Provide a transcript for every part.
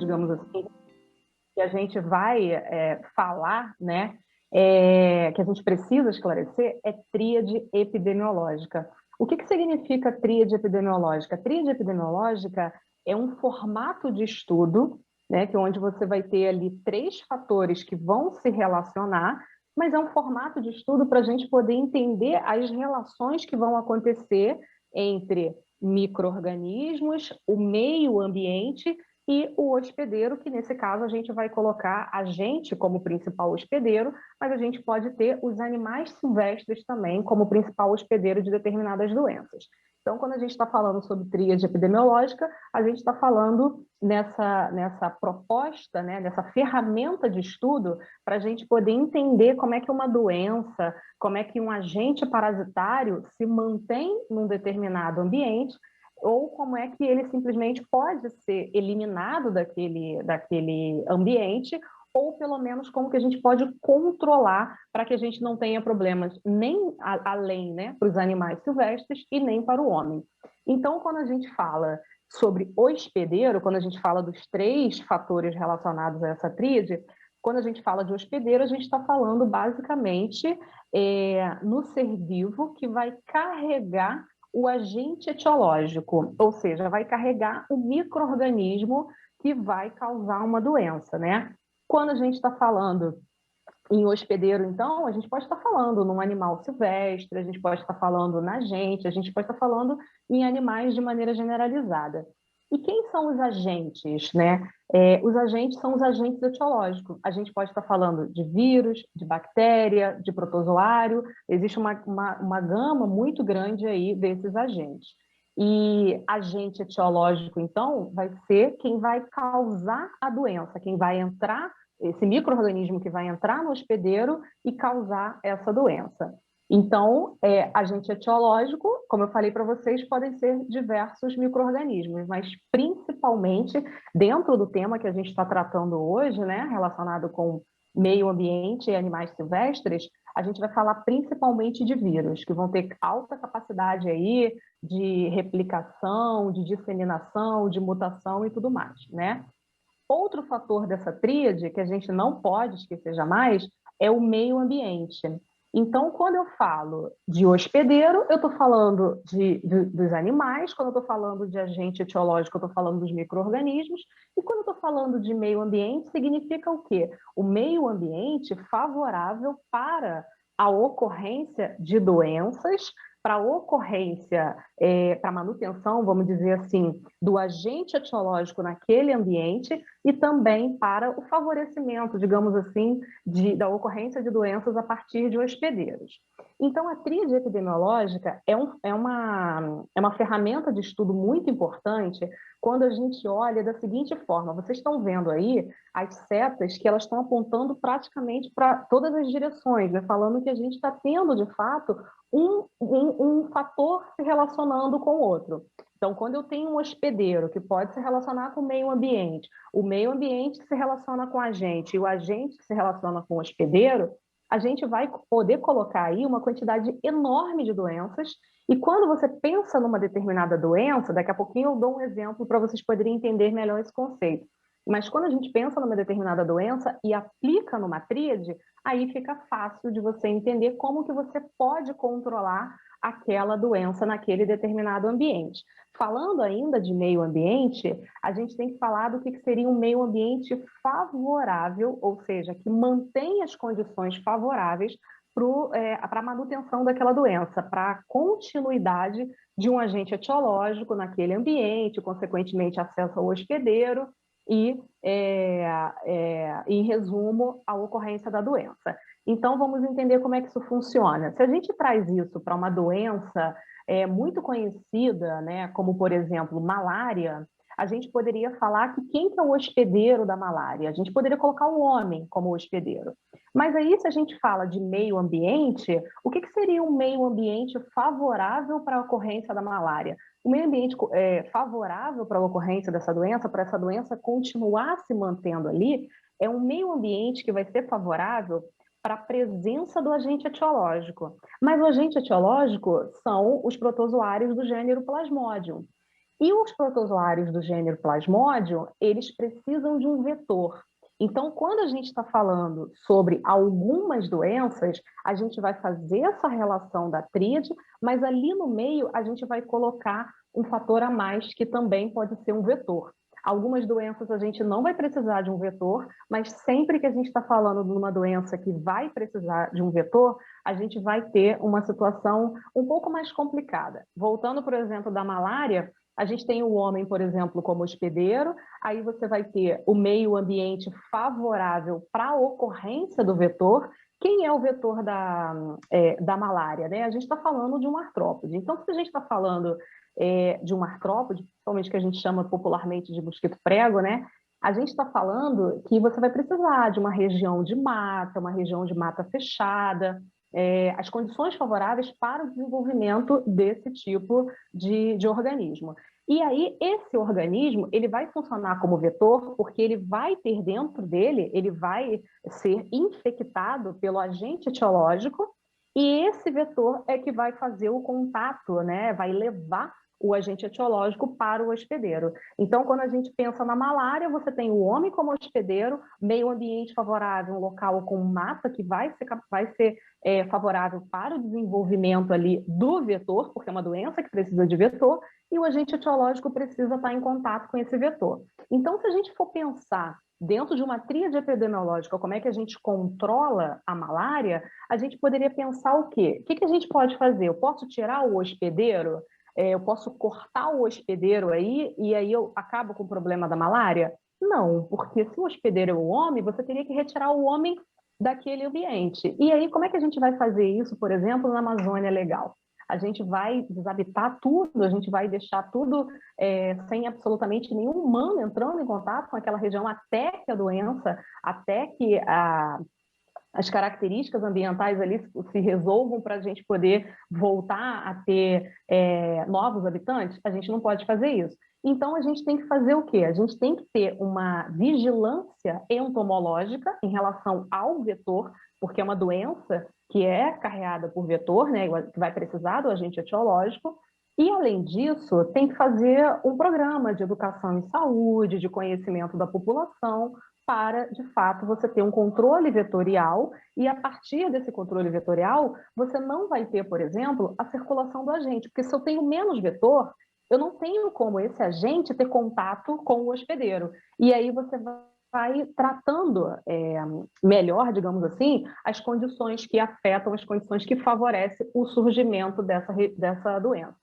digamos assim, que a gente vai falar, né, que a gente precisa esclarecer, é tríade epidemiológica. O que significa tríade epidemiológica? Tríade epidemiológica é um formato de estudo, né, que onde você vai ter ali 3 fatores que vão se relacionar, mas é um formato de estudo para a gente poder entender as relações que vão acontecer entre micro-organismos, o meio ambiente e o hospedeiro, que nesse caso a gente vai colocar a gente como principal hospedeiro, mas a gente pode ter os animais silvestres também como principal hospedeiro de determinadas doenças. Então, quando a gente está falando sobre tríade epidemiológica, a gente está falando nessa proposta, né, nessa ferramenta de estudo, para a gente poder entender como é que uma doença, como é que um agente parasitário se mantém num determinado ambiente, ou como é que ele simplesmente pode ser eliminado daquele ambiente, ou pelo menos como que a gente pode controlar para que a gente não tenha problemas nem além, né, para os animais silvestres e nem para o homem. Então, quando a gente fala sobre hospedeiro, quando a gente fala dos 3 fatores relacionados a essa tríade, quando a gente fala de hospedeiro, a gente está falando basicamente no ser vivo que vai carregar o agente etiológico, ou seja, vai carregar o micro-organismo que vai causar uma doença, né? Quando a gente está falando em hospedeiro, então, a gente pode estar falando num animal silvestre, a gente pode estar falando na gente, a gente pode estar falando em animais de maneira generalizada. E quem são os agentes, né? Os agentes são os agentes etiológicos. A gente pode estar falando de vírus, de bactéria, de protozoário, existe uma gama muito grande aí desses agentes. E agente etiológico, então, vai ser quem vai causar a doença, quem vai entrar, esse micro-organismo que vai entrar no hospedeiro e causar essa doença. Então, agente etiológico, como eu falei para vocês, podem ser diversos micro-organismos, mas principalmente dentro do tema que a gente está tratando hoje, né, relacionado com meio ambiente e animais silvestres, a gente vai falar principalmente de vírus, que vão ter alta capacidade aí de replicação, de disseminação, de mutação e tudo mais, né? Outro fator dessa tríade, que a gente não pode esquecer jamais, é o meio ambiente. Então, quando eu falo de hospedeiro, eu estou falando dos animais, quando eu estou falando de agente etiológico, eu estou falando dos micro-organismos, e quando eu estou falando de meio ambiente, significa o quê? O meio ambiente favorável para a ocorrência de doenças, para a ocorrência, para a manutenção, vamos dizer assim, do agente etiológico naquele ambiente e também para o favorecimento, digamos assim, da ocorrência de doenças a partir de hospedeiros. Então, a tríade epidemiológica é uma ferramenta de estudo muito importante quando a gente olha da seguinte forma: vocês estão vendo aí as setas que elas estão apontando praticamente para todas as direções, né? Falando que a gente está tendo, de fato, um fator se relacionando com o outro. Então, quando eu tenho um hospedeiro que pode se relacionar com o meio ambiente que se relaciona com a gente e o agente que se relaciona com o hospedeiro, a gente vai poder colocar aí uma quantidade enorme de doenças. E quando você pensa numa determinada doença, daqui a pouquinho eu dou um exemplo para vocês poderem entender melhor esse conceito. Mas quando a gente pensa numa determinada doença e aplica numa tríade, aí fica fácil de você entender como que você pode controlar aquela doença naquele determinado ambiente. Falando ainda de meio ambiente, a gente tem que falar do que seria um meio ambiente favorável, ou seja, que mantém as condições favoráveis para a manutenção daquela doença, para a continuidade de um agente etiológico naquele ambiente, consequentemente acesso ao hospedeiro e, em resumo, a ocorrência da doença. Então, vamos entender como é que isso funciona. Se a gente traz isso para uma doença muito conhecida, né, como, por exemplo, malária, a gente poderia falar que quem que é o hospedeiro da malária? A gente poderia colocar o homem como hospedeiro. Mas aí, se a gente fala de meio ambiente, o que seria um meio ambiente favorável para a ocorrência da malária? O meio ambiente favorável para a ocorrência dessa doença, para essa doença continuar se mantendo ali, é um meio ambiente que vai ser favorável para a presença do agente etiológico. Mas o agente etiológico são os protozoários do gênero Plasmodium. E os protozoários do gênero Plasmodium, eles precisam de um vetor. Então, quando a gente está falando sobre algumas doenças, a gente vai fazer essa relação da tríade, mas ali no meio a gente vai colocar um fator a mais que também pode ser um vetor. Algumas doenças a gente não vai precisar de um vetor, mas sempre que a gente está falando de uma doença que vai precisar de um vetor, a gente vai ter uma situação um pouco mais complicada. Voltando, por exemplo, da malária, a gente tem o homem, por exemplo, como hospedeiro, aí você vai ter o meio ambiente favorável para a ocorrência do vetor. Quem é o vetor da malária? Né? A gente está falando de um artrópode. Então, se a gente está falando de um artrópode, principalmente que a gente chama popularmente de mosquito prego, né? A gente está falando que você vai precisar de uma região de mata fechada, as condições favoráveis para o desenvolvimento desse tipo de organismo. E aí, esse organismo, ele vai funcionar como vetor, porque ele vai ter dentro dele, ele vai ser infectado pelo agente etiológico, e esse vetor é que vai fazer o contato, né? Vai levar o agente etiológico para o hospedeiro. Então, quando a gente pensa na malária, você tem o homem como hospedeiro, meio ambiente favorável, um local com mata que vai ser favorável para o desenvolvimento ali do vetor, porque é uma doença que precisa de vetor, e o agente etiológico precisa estar em contato com esse vetor. Então, se a gente for pensar dentro de uma tríade epidemiológica, como é que a gente controla a malária, a gente poderia pensar o quê? O que a gente pode fazer? Eu posso tirar o hospedeiro? Eu posso cortar o hospedeiro aí e aí eu acabo com o problema da malária? Não, porque se o hospedeiro é o homem, você teria que retirar o homem daquele ambiente. E aí, como é que a gente vai fazer isso, por exemplo, na Amazônia Legal? A gente vai desabitar tudo, a gente vai deixar tudo sem absolutamente nenhum humano entrando em contato com aquela região até que a doença, até que as características ambientais ali se resolvam para a gente poder voltar a ter novos habitantes. A gente não pode fazer isso. Então, a gente tem que fazer o quê? A gente tem que ter uma vigilância entomológica em relação ao vetor, porque é uma doença que é carreada por vetor, né, que vai precisar do agente etiológico, e, além disso, tem que fazer um programa de educação em saúde, de conhecimento da população, para, de fato, você ter um controle vetorial, e a partir desse controle vetorial, você não vai ter, por exemplo, a circulação do agente, porque se eu tenho menos vetor, eu não tenho como esse agente ter contato com o hospedeiro. E aí você vai tratando melhor, digamos assim, as condições que afetam, as condições que favorecem o surgimento dessa doença.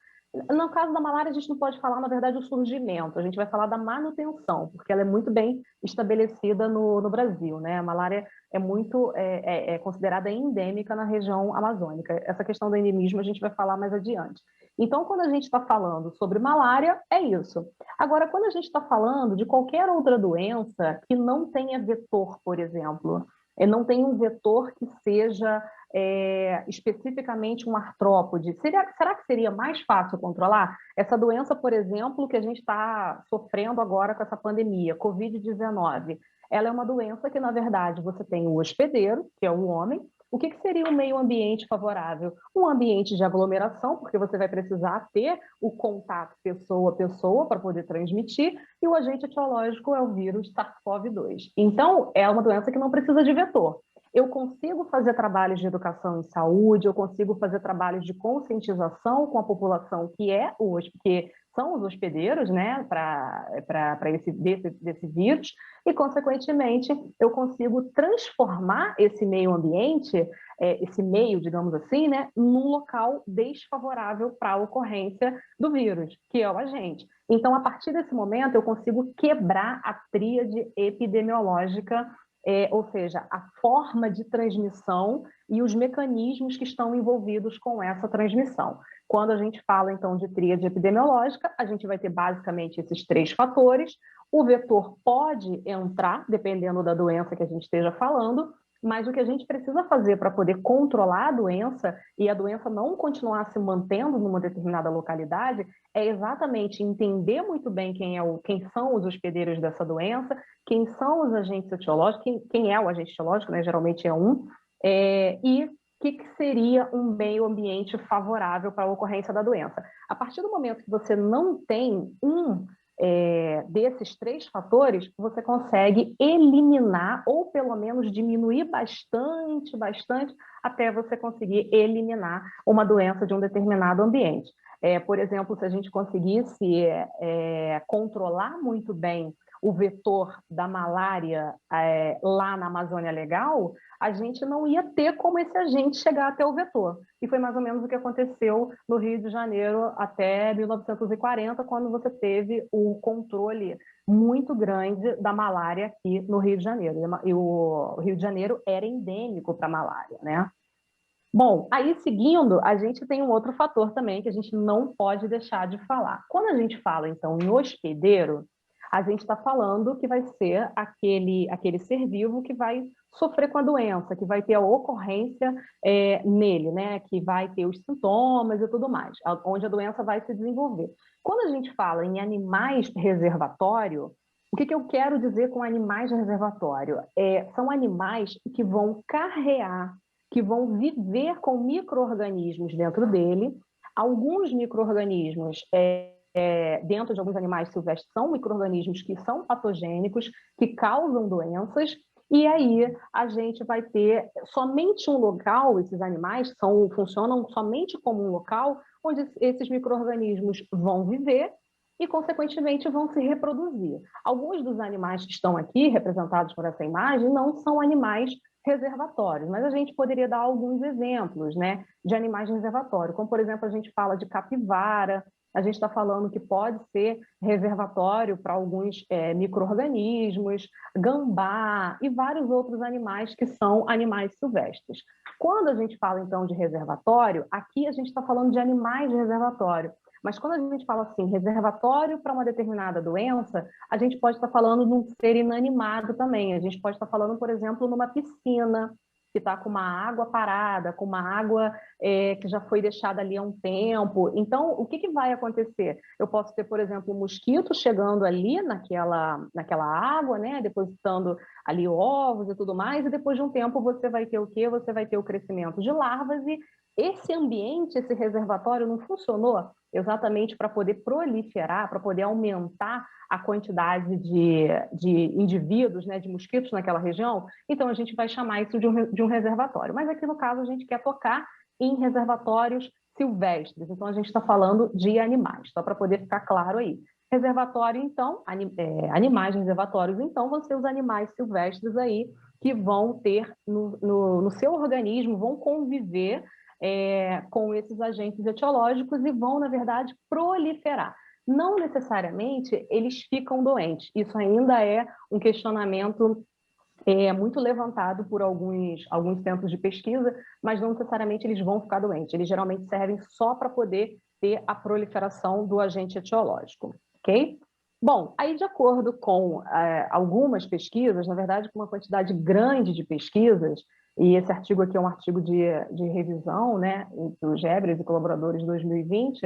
No caso da malária, a gente não pode falar, na verdade, o surgimento, a gente vai falar da manutenção, porque ela é muito bem estabelecida no Brasil, né? A malária é considerada endêmica na região amazônica. Essa questão do endemismo a gente vai falar mais adiante. Então, quando a gente está falando sobre malária, é isso. Agora, quando a gente está falando de qualquer outra doença que não tenha vetor, por exemplo, não tem um vetor que seja especificamente um artrópode, será que seria mais fácil controlar? Essa doença, por exemplo, que a gente está sofrendo agora com essa pandemia, Covid-19, ela é uma doença que, na verdade, você tem o hospedeiro, que é o homem. O que seria um meio ambiente favorável? Um ambiente de aglomeração, porque você vai precisar ter o contato pessoa a pessoa para poder transmitir, e o agente etiológico é o vírus SARS-CoV-2. Então, é uma doença que não precisa de vetor. Eu consigo fazer trabalhos de educação em saúde, eu consigo fazer trabalhos de conscientização com a população que são os hospedeiros, né, desse vírus, e, consequentemente, eu consigo transformar esse meio ambiente, esse meio, digamos assim, né, num local desfavorável para a ocorrência do vírus, que é o agente. Então, a partir desse momento, eu consigo quebrar a tríade epidemiológica, ou seja, a forma de transmissão e os mecanismos que estão envolvidos com essa transmissão. Quando a gente fala, então, de tríade epidemiológica, a gente vai ter basicamente esses três fatores. O vetor pode entrar, dependendo da doença que a gente esteja falando, mas o que a gente precisa fazer para poder controlar a doença e a doença não continuar se mantendo numa determinada localidade é exatamente entender muito bem quem são os hospedeiros dessa doença, quem são os agentes etiológicos, quem é o agente etiológico, né? Geralmente é um, e que seria um meio ambiente favorável para a ocorrência da doença? A partir do momento que você não tem desses 3 fatores, você consegue eliminar ou pelo menos diminuir bastante, até você conseguir eliminar uma doença de um determinado ambiente. Por exemplo, se a gente conseguisse controlar muito bem o vetor da malária lá na Amazônia Legal, a gente não ia ter como esse agente chegar até o vetor. E foi mais ou menos o que aconteceu no Rio de Janeiro até 1940, quando você teve o controle muito grande da malária aqui no Rio de Janeiro. E o Rio de Janeiro era endêmico para a malária, né? Bom, aí seguindo, a gente tem um outro fator também que a gente não pode deixar de falar. Quando a gente fala, então, em hospedeiro, a gente está falando que vai ser aquele ser vivo que vai sofrer com a doença, que vai ter a ocorrência nele, né? Que vai ter os sintomas e tudo mais, onde a doença vai se desenvolver. Quando a gente fala em animais reservatório, o que eu quero dizer com animais reservatório? São animais que vão carrear, que vão viver com micro-organismos dentro dele. Alguns micro-organismos dentro de alguns animais silvestres são micro-organismos que são patogênicos, que causam doenças, e aí a gente vai ter somente um local, esses animais funcionam somente como um local onde esses micro-organismos vão viver e, consequentemente, vão se reproduzir. Alguns dos animais que estão aqui, representados por essa imagem, não são animais reservatórios, mas a gente poderia dar alguns exemplos, né, de animais de reservatório, como, por exemplo, a gente fala de capivara, a gente está falando que pode ser reservatório para alguns micro-organismos, gambá e vários outros animais que são animais silvestres. Quando a gente fala, então, de reservatório, aqui a gente está falando de animais de reservatório. Mas quando a gente fala assim, reservatório para uma determinada doença, a gente pode estar falando de um ser inanimado também. A gente pode estar falando, por exemplo, numa piscina que está com uma água parada, com uma água que já foi deixada ali há um tempo. Então, o que vai acontecer? Eu posso ter, por exemplo, um mosquito chegando ali naquela água, né, depositando ali ovos e tudo mais, e depois de um tempo você vai ter o quê? Você vai ter o crescimento de larvas e esse ambiente, esse reservatório não funcionou exatamente para poder proliferar, para poder aumentar a quantidade de indivíduos, né, de mosquitos naquela região, então a gente vai chamar isso de um reservatório. Mas aqui no caso a gente quer tocar em reservatórios silvestres, então a gente está falando de animais, só para poder ficar claro aí. Reservatório, então, animais reservatórios, então, vão ser os animais silvestres aí que vão ter no seu organismo, vão conviver com esses agentes etiológicos e vão, na verdade, proliferar. Não necessariamente eles ficam doentes. Isso ainda é um questionamento muito levantado por alguns centros de pesquisa, mas não necessariamente eles vão ficar doentes. Eles geralmente servem só para poder ter a proliferação do agente etiológico, ok? Bom, aí de acordo com algumas pesquisas, na verdade com uma quantidade grande de pesquisas, e esse artigo aqui é um artigo de revisão, né, do Gebres e colaboradores de 2020,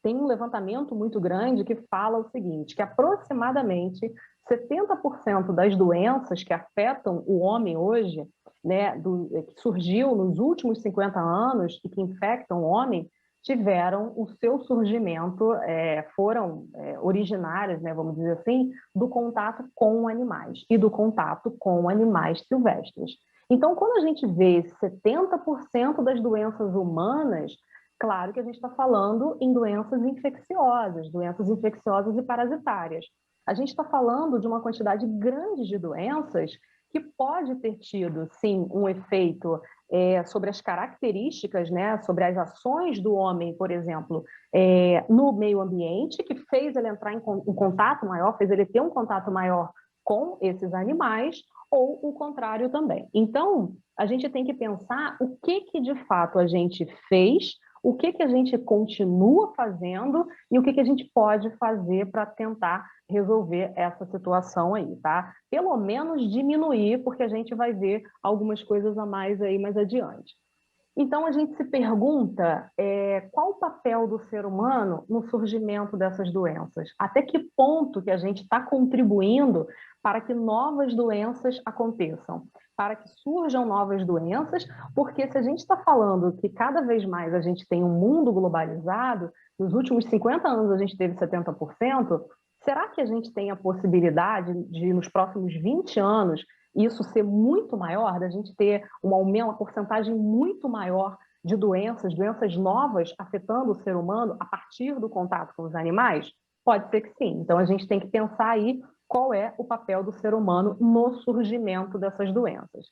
tem um levantamento muito grande que fala o seguinte, que aproximadamente 70% das doenças que afetam o homem hoje, né, que surgiu nos últimos 50 anos e que infectam o homem, tiveram o seu surgimento, foram originárias, né, vamos dizer assim, do contato com animais e do contato com animais silvestres. Então, quando a gente vê 70% das doenças humanas, claro que a gente está falando em doenças infecciosas e parasitárias. A gente está falando de uma quantidade grande de doenças que pode ter tido, sim, um efeito sobre as características, né, sobre as ações do homem, por exemplo, no meio ambiente, que fez ele entrar em contato maior, fez ele ter um contato maior com esses animais, ou o contrário também. Então, a gente tem que pensar o que de fato a gente fez, o que a gente continua fazendo e o que a gente pode fazer para tentar resolver essa situação aí, tá? Pelo menos diminuir, porque a gente vai ver algumas coisas a mais aí mais adiante. Então, a gente se pergunta qual o papel do ser humano no surgimento dessas doenças? Até que ponto que a gente está contribuindo para que novas doenças aconteçam? Para que surjam novas doenças, porque se a gente está falando que cada vez mais a gente tem um mundo globalizado, nos últimos 50 anos a gente teve 70%, será que a gente tem a possibilidade de, nos próximos 20 anos, isso ser muito maior, da gente ter um aumento, uma porcentagem muito maior de doenças, doenças novas afetando o ser humano a partir do contato com os animais? Pode ser que sim. Então a gente tem que pensar aí qual é o papel do ser humano no surgimento dessas doenças.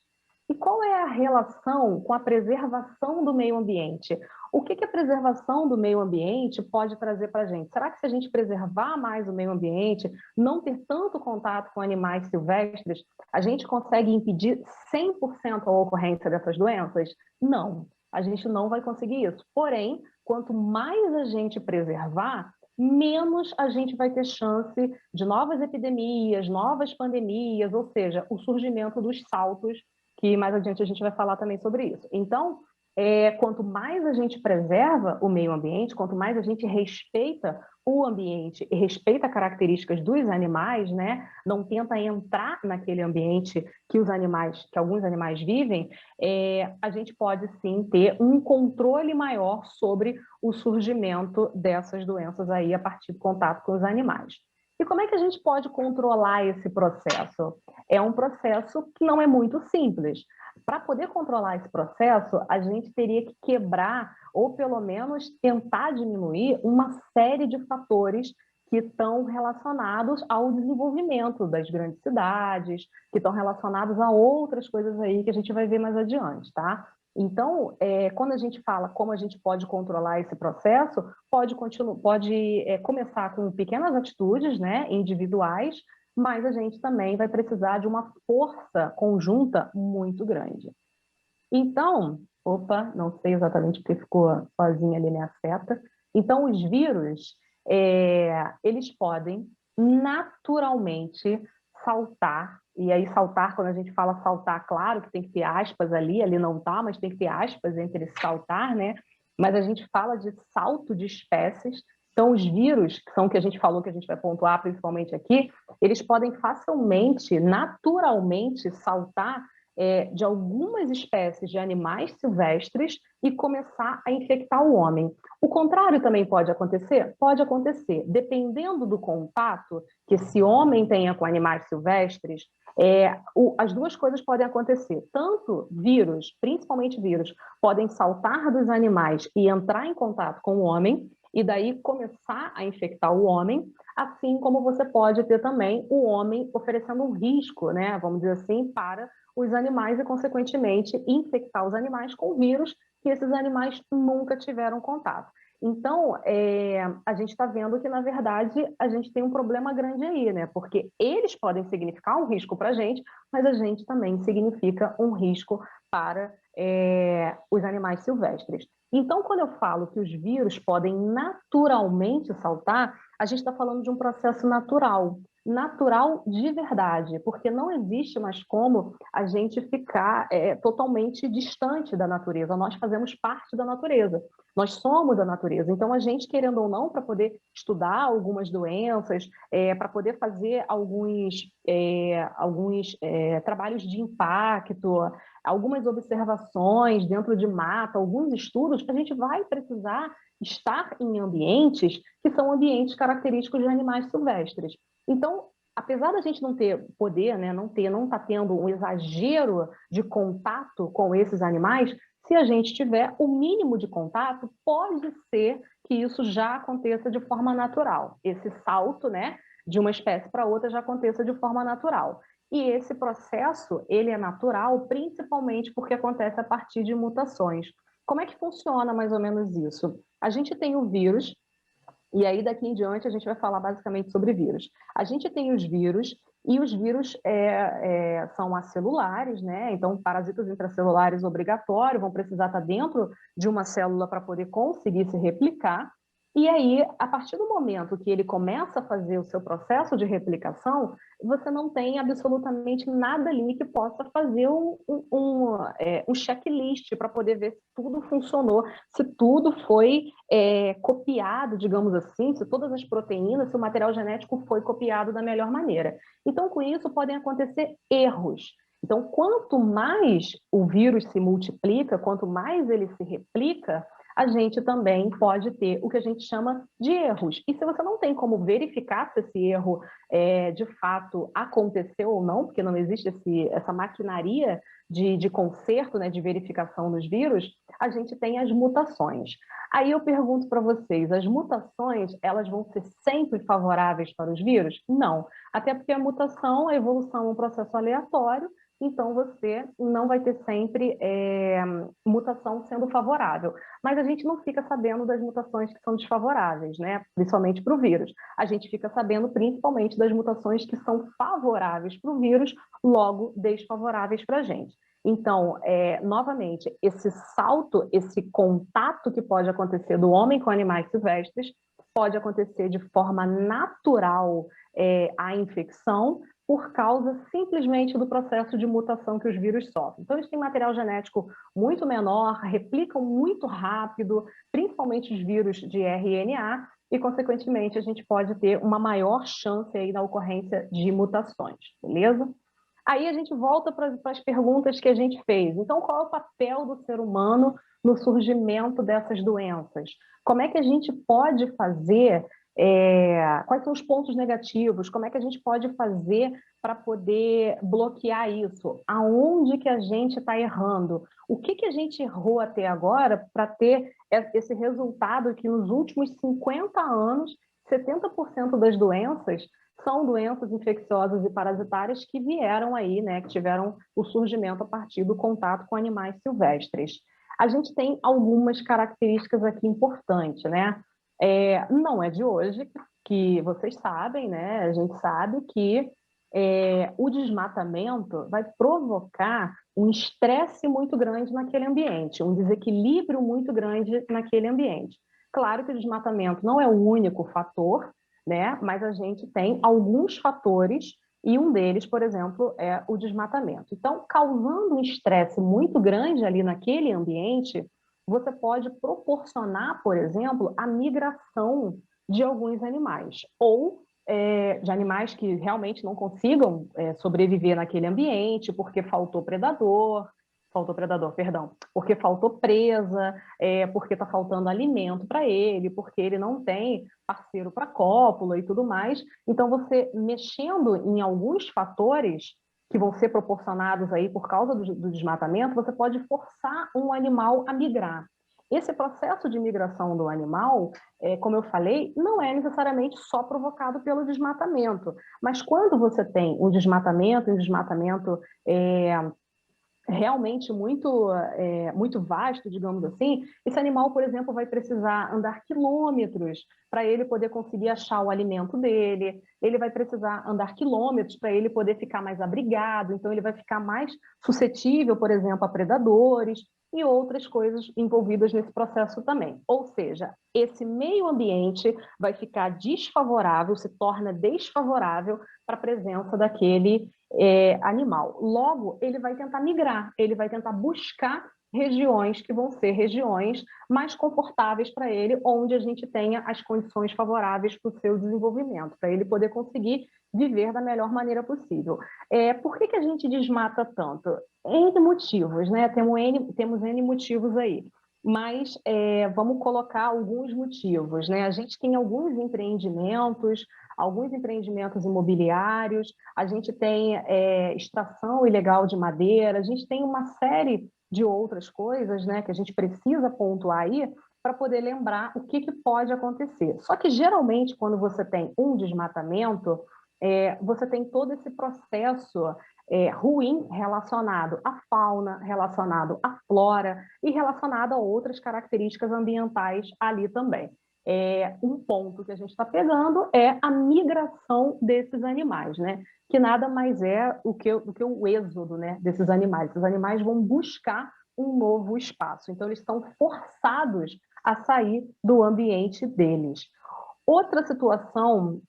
E qual é a relação com a preservação do meio ambiente? O que a preservação do meio ambiente pode trazer para a gente? Será que se a gente preservar mais o meio ambiente, não ter tanto contato com animais silvestres, a gente consegue impedir 100% a ocorrência dessas doenças? Não, a gente não vai conseguir isso. Porém, quanto mais a gente preservar, menos a gente vai ter chance de novas epidemias, novas pandemias, ou seja, o surgimento dos saltos, que mais adiante a gente vai falar também sobre isso. Então, quanto mais a gente preserva o meio ambiente, quanto mais a gente respeita o ambiente e respeita características dos animais, né? Não tenta entrar naquele ambiente que alguns animais vivem, a gente pode sim ter um controle maior sobre o surgimento dessas doenças aí a partir do contato com os animais. E como é que a gente pode controlar esse processo? É um processo que não é muito simples. Para poder controlar esse processo, a gente teria que quebrar, ou pelo menos tentar diminuir, uma série de fatores que estão relacionados ao desenvolvimento das grandes cidades, que estão relacionados a outras coisas aí que a gente vai ver mais adiante, tá? Então, quando a gente fala como a gente pode controlar esse processo, pode começar com pequenas atitudes, né, individuais, mas a gente também vai precisar de uma força conjunta muito grande. Então, opa, não sei exatamente porque ficou sozinha ali minha seta. Então, os vírus, eles podem naturalmente saltar, e aí saltar, quando a gente fala saltar, claro que tem que ter aspas ali não tá, mas tem que ter aspas entre esse saltar, né? Mas a gente fala de salto de espécies. Então, os vírus, que são o que a gente falou, que a gente vai pontuar principalmente aqui, eles podem facilmente, naturalmente saltar de algumas espécies de animais silvestres e começar a infectar o homem. O contrário também pode acontecer? Pode acontecer. Dependendo do contato que esse homem tenha com animais silvestres, as duas coisas podem acontecer. Tanto vírus, principalmente vírus, podem saltar dos animais e entrar em contato com o homem, e daí começar a infectar o homem, assim como você pode ter também o homem oferecendo um risco, né, vamos dizer assim, para os animais e, consequentemente, infectar os animais com vírus que esses animais nunca tiveram contato. Então, a gente está vendo que, na verdade, a gente tem um problema grande aí, né? Porque eles podem significar um risco para a gente, mas a gente também significa um risco para os animais silvestres. Então, quando eu falo que os vírus podem naturalmente saltar, a gente está falando de um processo natural de verdade, porque não existe mais como a gente ficar totalmente distante da natureza. Nós fazemos parte da natureza, nós somos a natureza. Então, a gente, querendo ou não, para poder estudar algumas doenças, para poder fazer alguns trabalhos de impacto, algumas observações dentro de mata, alguns estudos, a gente vai precisar estar em ambientes que são ambientes característicos de animais silvestres. Então, apesar da gente não ter poder, né, não está tendo um exagero de contato com esses animais, se a gente tiver o mínimo de contato, pode ser que isso já aconteça de forma natural. Esse salto, né, de uma espécie para outra já aconteça de forma natural. E esse processo, ele é natural, principalmente porque acontece a partir de mutações. Como é que funciona mais ou menos isso? A gente tem o vírus, e aí, daqui em diante, a gente vai falar basicamente sobre vírus. A gente tem os vírus, e os vírus são acelulares, né? Então, parasitas intracelulares obrigatórios, vão precisar estar dentro de uma célula para poder conseguir se replicar. E aí, a partir do momento que ele começa a fazer o seu processo de replicação, você não tem absolutamente nada ali que possa fazer um checklist para poder ver se tudo funcionou, se tudo foi copiado, digamos assim, se todas as proteínas, se o material genético foi copiado da melhor maneira. Então, com isso, podem acontecer erros. Então, quanto mais o vírus se multiplica, quanto mais ele se replica, a gente também pode ter o que a gente chama de erros. E se você não tem como verificar se esse erro de fato aconteceu ou não, porque não existe essa maquinaria de conserto, né, de verificação dos vírus, a gente tem as mutações. Aí eu pergunto para vocês, as mutações, elas vão ser sempre favoráveis para os vírus? Não. Até porque a mutação, a evolução é um processo aleatório, então você não vai ter sempre mutação sendo favorável. Mas a gente não fica sabendo das mutações que são desfavoráveis, né? Principalmente para o vírus. A gente fica sabendo principalmente das mutações que são favoráveis para o vírus, logo desfavoráveis para a gente. Então, novamente, esse salto, esse contato que pode acontecer do homem com animais silvestres, pode acontecer de forma natural a infecção, por causa simplesmente do processo de mutação que os vírus sofrem. Então, eles têm material genético muito menor, replicam muito rápido, principalmente os vírus de RNA, e, consequentemente, a gente pode ter uma maior chance aí na ocorrência de mutações, beleza? Aí a gente volta para as perguntas que a gente fez. Então, qual é o papel do ser humano no surgimento dessas doenças? Como é que a gente pode fazer? Quais são os pontos negativos? Como é que a gente pode fazer para poder bloquear isso? Aonde que a gente está errando? O que a gente errou até agora para ter esse resultado que nos últimos 50 anos, 70% das doenças são doenças infecciosas e parasitárias que vieram aí, né, que tiveram o surgimento a partir do contato com animais silvestres. A gente tem algumas características aqui importantes, né? Não é de hoje que vocês sabem, né? A gente sabe que o desmatamento vai provocar um estresse muito grande naquele ambiente, um desequilíbrio muito grande naquele ambiente. Claro que o desmatamento não é o único fator, né? Mas a gente tem alguns fatores e um deles, por exemplo, é o desmatamento. Então, causando um estresse muito grande ali naquele ambiente, você pode proporcionar, por exemplo, a migração de alguns animais, ou de animais que realmente não consigam sobreviver naquele ambiente porque faltou predador, perdão, porque faltou presa, porque está faltando alimento para ele, porque ele não tem parceiro para cópula e tudo mais. Então, você mexendo em alguns fatores que vão ser proporcionados aí por causa do desmatamento, você pode forçar um animal a migrar. Esse processo de migração do animal, como eu falei, não é necessariamente só provocado pelo desmatamento, mas quando você tem um desmatamento realmente muito vasto, digamos assim, esse animal, por exemplo, vai precisar andar quilômetros para ele poder conseguir achar o alimento dele, ele vai precisar andar quilômetros para ele poder ficar mais abrigado, então ele vai ficar mais suscetível, por exemplo, a predadores e outras coisas envolvidas nesse processo também. Ou seja, esse meio ambiente vai ficar desfavorável, se torna desfavorável para a presença daquele animal. Logo, ele vai tentar migrar, ele vai tentar buscar regiões que vão ser regiões mais confortáveis para ele, onde a gente tenha as condições favoráveis para o seu desenvolvimento, para ele poder conseguir viver da melhor maneira possível. Por que a gente desmata tanto? N motivos, né? Temos N motivos aí. Mas vamos colocar alguns motivos, né? A gente tem alguns empreendimentos imobiliários, a gente tem extração ilegal de madeira, a gente tem uma série de outras coisas, né, que a gente precisa pontuar aí para poder lembrar o que pode acontecer. Só que, geralmente, quando você tem um desmatamento, você tem todo esse processo ruim relacionado à fauna, relacionado à flora e relacionado a outras características ambientais ali também. Um ponto que a gente está pegando é a migração desses animais, né? Que nada mais é do que o êxodo, né, desses animais. Os animais vão buscar um novo espaço, então eles estão forçados a sair do ambiente deles. Outra situação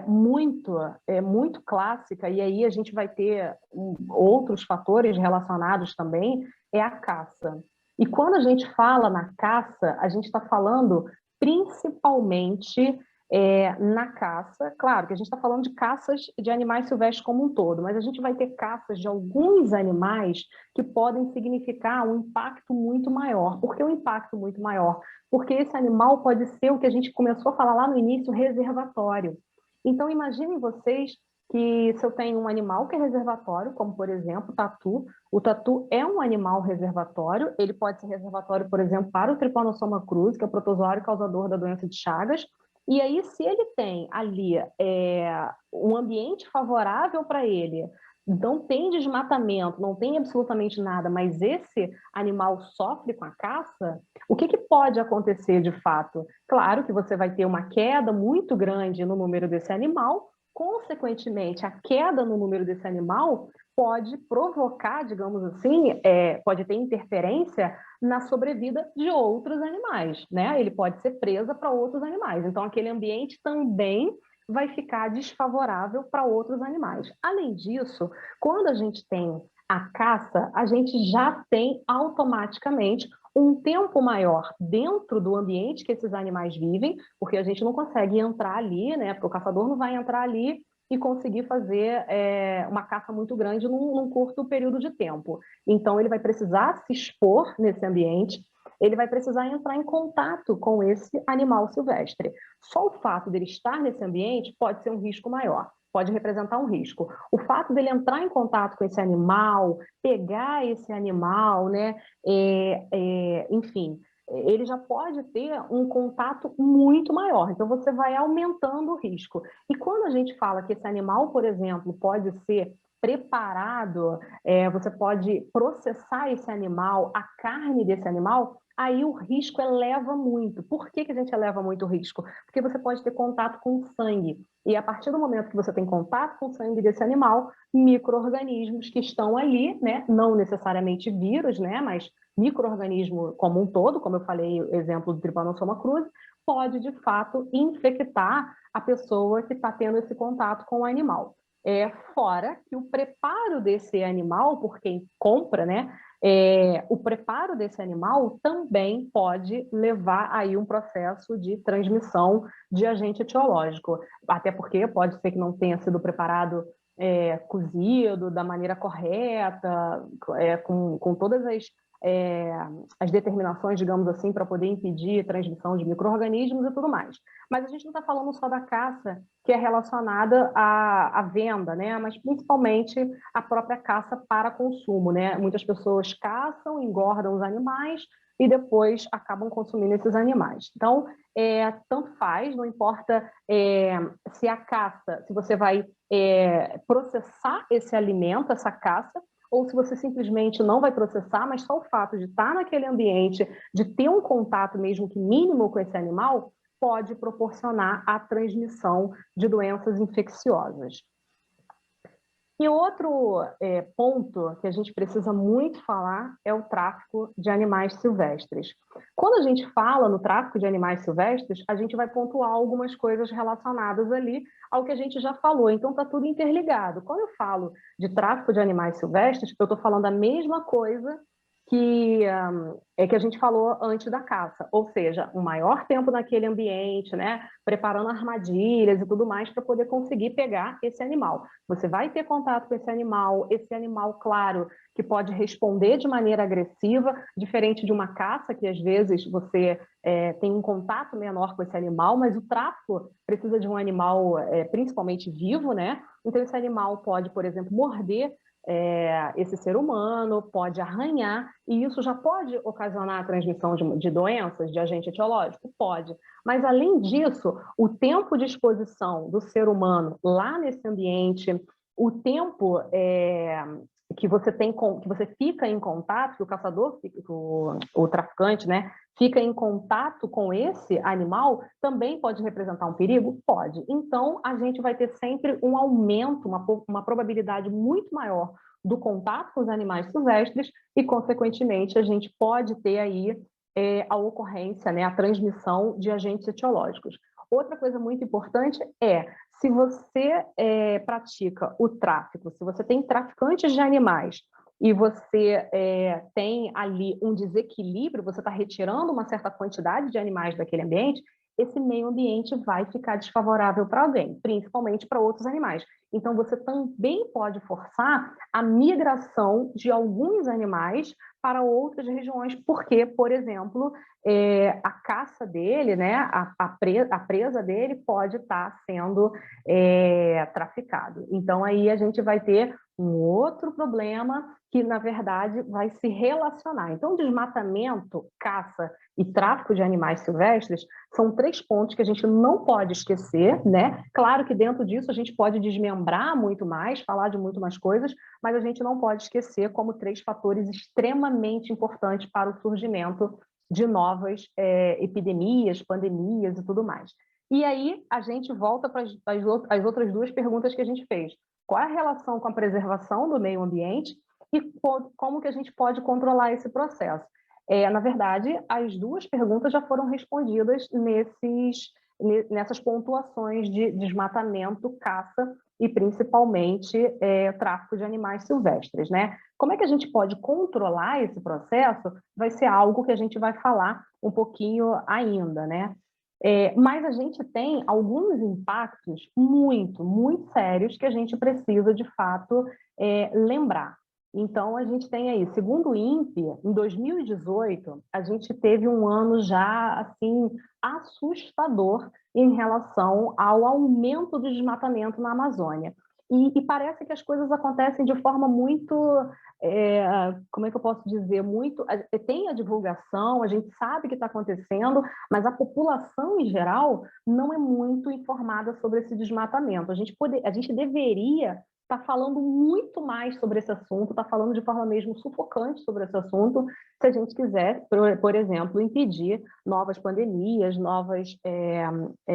muito clássica, e aí a gente vai ter outros fatores relacionados também, é a caça. E quando a gente fala na caça, a gente está falando principalmente na caça, claro que a gente está falando de caças de animais silvestres como um todo, mas a gente vai ter caças de alguns animais que podem significar um impacto muito maior. Por que um impacto muito maior? Porque esse animal pode ser o que a gente começou a falar lá no início, reservatório. Então, imaginem vocês que se eu tenho um animal que é reservatório, como por exemplo o tatu é um animal reservatório, ele pode ser reservatório, por exemplo, para o Trypanosoma cruzi, que é o protozoário causador da doença de Chagas, e aí se ele tem ali um ambiente favorável para ele, não tem desmatamento, não tem absolutamente nada, mas esse animal sofre com a caça, o que pode acontecer de fato? Claro que você vai ter uma queda muito grande no número desse animal, consequentemente, a queda no número desse animal pode provocar, digamos assim, pode ter interferência na sobrevida de outros animais, né? Ele pode ser presa para outros animais. Então, aquele ambiente também vai ficar desfavorável para outros animais. Além disso, quando a gente tem a caça, a gente já tem automaticamente um tempo maior dentro do ambiente que esses animais vivem, porque a gente não consegue entrar ali, né? Porque o caçador não vai entrar ali e conseguir fazer uma caça muito grande num curto período de tempo. Então, ele vai precisar se expor nesse ambiente, ele vai precisar entrar em contato com esse animal silvestre. Só o fato dele estar nesse ambiente pode ser um risco maior, pode representar um risco. O fato dele entrar em contato com esse animal, pegar esse animal, né, enfim, ele já pode ter um contato muito maior. Então, você vai aumentando o risco. E quando a gente fala que esse animal, por exemplo, pode ser preparado, você pode processar esse animal, a carne desse animal, aí o risco eleva muito. Por que a gente eleva muito o risco? Porque você pode ter contato com o sangue. E a partir do momento que você tem contato com o sangue desse animal, micro-organismos que estão ali, né, não necessariamente vírus, né, mas micro-organismo como um todo, como eu falei, o exemplo do Trypanosoma cruzi, pode, de fato, infectar a pessoa que está tendo esse contato com o animal. Fora que o preparo desse animal, por quem compra, né, o preparo desse animal também pode levar aí um processo de transmissão de agente etiológico, até porque pode ser que não tenha sido preparado cozido da maneira correta, com todas as determinações, digamos assim, para poder impedir a transmissão de micro-organismos e tudo mais. Mas a gente não está falando só da caça que é relacionada à venda, né? Mas principalmente a própria caça para consumo, né? Muitas pessoas caçam, engordam os animais e depois acabam consumindo esses animais. Então, tanto faz, não importa se a caça, se você vai processar esse alimento, essa caça, ou se você simplesmente não vai processar, mas só o fato de estar naquele ambiente, de ter um contato mesmo que mínimo com esse animal, pode proporcionar a transmissão de doenças infecciosas. E outro ponto que a gente precisa muito falar é o tráfico de animais silvestres. Quando a gente fala no tráfico de animais silvestres, a gente vai pontuar algumas coisas relacionadas ali ao que a gente já falou, então está tudo interligado. Quando eu falo de tráfico de animais silvestres, eu estou falando a mesma coisa que a gente falou antes da caça, ou seja, um maior tempo naquele ambiente, né, preparando armadilhas e tudo mais para poder conseguir pegar esse animal. Você vai ter contato com esse animal, claro, que pode responder de maneira agressiva, diferente de uma caça, que às vezes você tem um contato menor com esse animal, mas o tráfico precisa de um animal principalmente vivo, né? Então esse animal pode, por exemplo, morder esse ser humano, pode arranhar, e isso já pode ocasionar a transmissão de doenças, de agente etiológico? Pode. Mas, além disso, o tempo de exposição do ser humano lá nesse ambiente, o tempo que você fica em contato, que o caçador, o traficante, né, fica em contato com esse animal, também pode representar um perigo? Pode. Então, a gente vai ter sempre um aumento, uma probabilidade muito maior do contato com os animais silvestres e, consequentemente, a gente pode ter aí a ocorrência, né, a transmissão de agentes etiológicos. Outra coisa muito importante é, se você pratica o tráfico, se você tem traficantes de animais e você tem ali um desequilíbrio, você está retirando uma certa quantidade de animais daquele ambiente, esse meio ambiente vai ficar desfavorável para alguém, principalmente para outros animais. Então, você também pode forçar a migração de alguns animais para outras regiões, porque, por exemplo, a caça dele, né, a presa dele pode estar sendo traficado. Então, aí a gente vai ter um outro problema que, na verdade, vai se relacionar. Então, desmatamento, caça e tráfico de animais silvestres são 3 pontos que a gente não pode esquecer, né? Claro que dentro disso a gente pode desmembrar muito mais, falar de muito mais coisas, mas a gente não pode esquecer como 3 fatores extremamente importantes para o surgimento de novas epidemias, pandemias e tudo mais. E aí a gente volta para as outras 2 perguntas que a gente fez. Qual é a relação com a preservação do meio ambiente e como que a gente pode controlar esse processo? Na verdade, as 2 perguntas já foram respondidas nessas pontuações de desmatamento, caça e principalmente tráfico de animais silvestres, né? Como é que a gente pode controlar esse processo? Vai ser algo que a gente vai falar um pouquinho ainda, né? Mas a gente tem alguns impactos muito, muito sérios que a gente precisa, de fato, lembrar. Então, a gente tem aí, segundo o INPE, em 2018, a gente teve um ano já, assim, assustador em relação ao aumento do desmatamento na Amazônia. E parece que as coisas acontecem de forma muito, como é que eu posso dizer, tem a divulgação, a gente sabe que está acontecendo, mas a população em geral não é muito informada sobre esse desmatamento. A gente deveria estar falando muito mais sobre esse assunto, está falando de forma mesmo sufocante sobre esse assunto, se a gente quiser, por exemplo, impedir novas pandemias,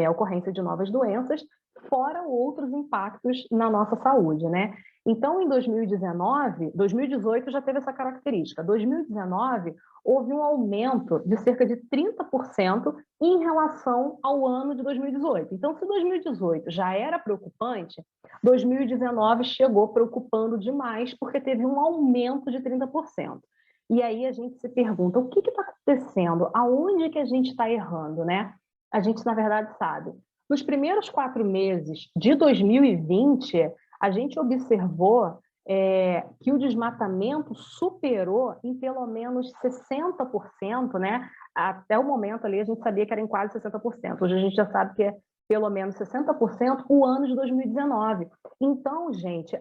ocorrência de novas doenças, fora outros impactos na nossa saúde, né? Então, em 2018 já teve essa característica. 2019 houve um aumento de cerca de 30% em relação ao ano de 2018. Então, se 2018 já era preocupante, 2019 chegou preocupando demais porque teve um aumento de 30%. E aí a gente se pergunta, o que está acontecendo? Aonde que a gente está errando, né? A gente, na verdade, sabe. Nos primeiros 4 meses de 2020, a gente observou que o desmatamento superou em pelo menos 60%, né? Até o momento ali a gente sabia que era em quase 60%. Hoje a gente já sabe que é pelo menos 60% o ano de 2019. Então, gente,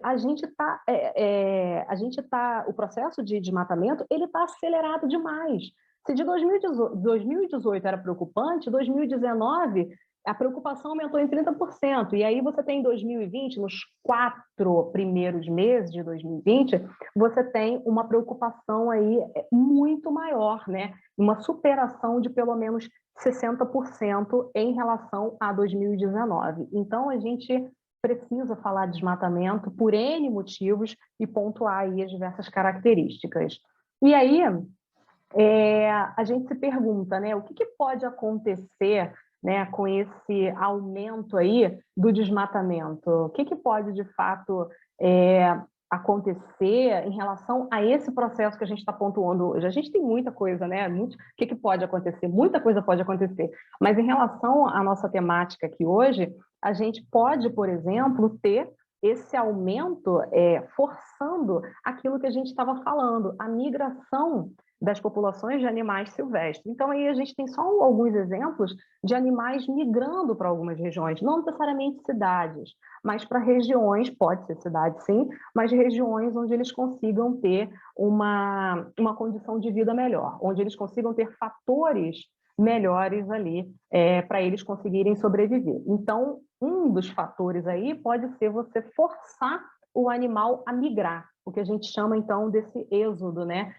o processo de desmatamento ele está acelerado demais. Se de 2018 era preocupante, 2019 a preocupação aumentou em 30%. E aí você tem em 2020, nos 4 primeiros meses de 2020, você tem uma preocupação aí muito maior, né? Uma superação de pelo menos 60% em relação a 2019. Então, a gente precisa falar de desmatamento por N motivos e pontuar aí as diversas características. E aí, a gente se pergunta, né, o que pode acontecer, né, com esse aumento aí do desmatamento? O que pode, de fato, acontecer em relação a esse processo que a gente está pontuando hoje? A gente tem muita coisa, né? O que pode acontecer? Muita coisa pode acontecer. Mas em relação à nossa temática aqui hoje, a gente pode, por exemplo, ter esse aumento forçando aquilo que a gente estava falando, a migração das populações de animais silvestres. Então, aí a gente tem só alguns exemplos de animais migrando para algumas regiões, não necessariamente cidades, mas para regiões, pode ser cidade sim, mas regiões onde eles consigam ter uma condição de vida melhor, onde eles consigam ter fatores melhores ali para eles conseguirem sobreviver. Então, um dos fatores aí pode ser você forçar o animal a migrar, o que a gente chama então desse êxodo, né,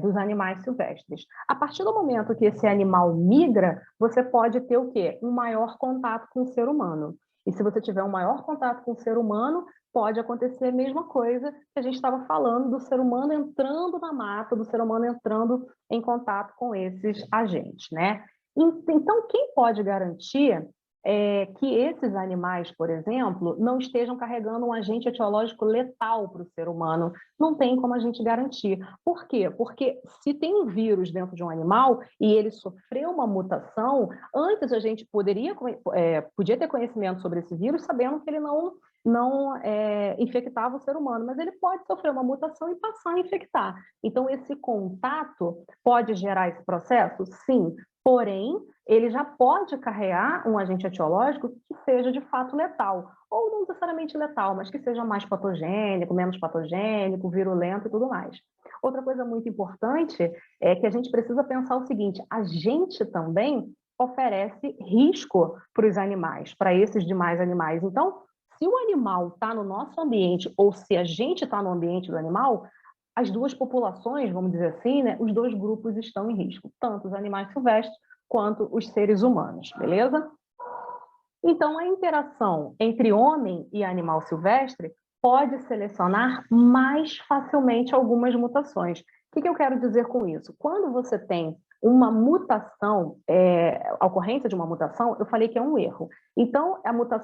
dos animais silvestres. A partir do momento que esse animal migra, você pode ter o quê? Um maior contato com o ser humano. E se você tiver um maior contato com o ser humano, pode acontecer a mesma coisa que a gente estava falando do ser humano entrando na mata, do ser humano entrando em contato com esses agentes, né? Então, quem pode garantir que esses animais, por exemplo, não estejam carregando um agente etiológico letal para o ser humano? Não tem como a gente garantir. Por quê? Porque se tem um vírus dentro de um animal e ele sofreu uma mutação, antes a gente podia ter conhecimento sobre esse vírus sabendo que ele não infectava o ser humano, mas ele pode sofrer uma mutação e passar a infectar. Então, esse contato pode gerar esse processo? Sim. Porém, ele já pode carregar um agente etiológico que seja de fato letal, ou não necessariamente letal, mas que seja mais patogênico, menos patogênico, virulento e tudo mais. Outra coisa muito importante é que a gente precisa pensar o seguinte: a gente também oferece risco para os animais, para esses demais animais. Então, se o animal está no nosso ambiente ou se a gente está no ambiente do animal, as duas populações, vamos dizer assim, né, os dois grupos estão em risco, tanto os animais silvestres quanto os seres humanos, beleza? Então, a interação entre homem e animal silvestre pode selecionar mais facilmente algumas mutações. O que eu quero dizer com isso? Quando você tem uma mutação, a ocorrência de uma mutação, eu falei que é um erro. Então,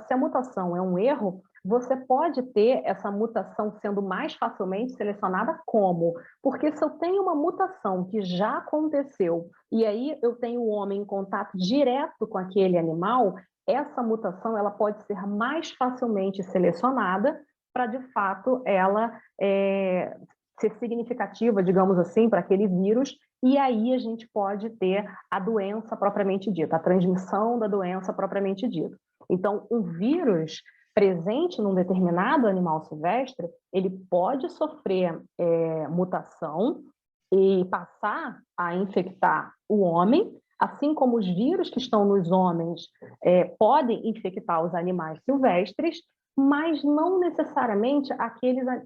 se a mutação é um erro, você pode ter essa mutação sendo mais facilmente selecionada como? Porque se eu tenho uma mutação que já aconteceu e aí eu tenho o homem em contato direto com aquele animal, essa mutação ela pode ser mais facilmente selecionada para, de fato, ela ser significativa, digamos assim, para aquele vírus, e aí a gente pode ter a doença propriamente dita, a transmissão da doença propriamente dita. Então, um vírus presente num determinado animal silvestre, ele pode sofrer mutação e passar a infectar o homem, assim como os vírus que estão nos homens podem infectar os animais silvestres, mas não necessariamente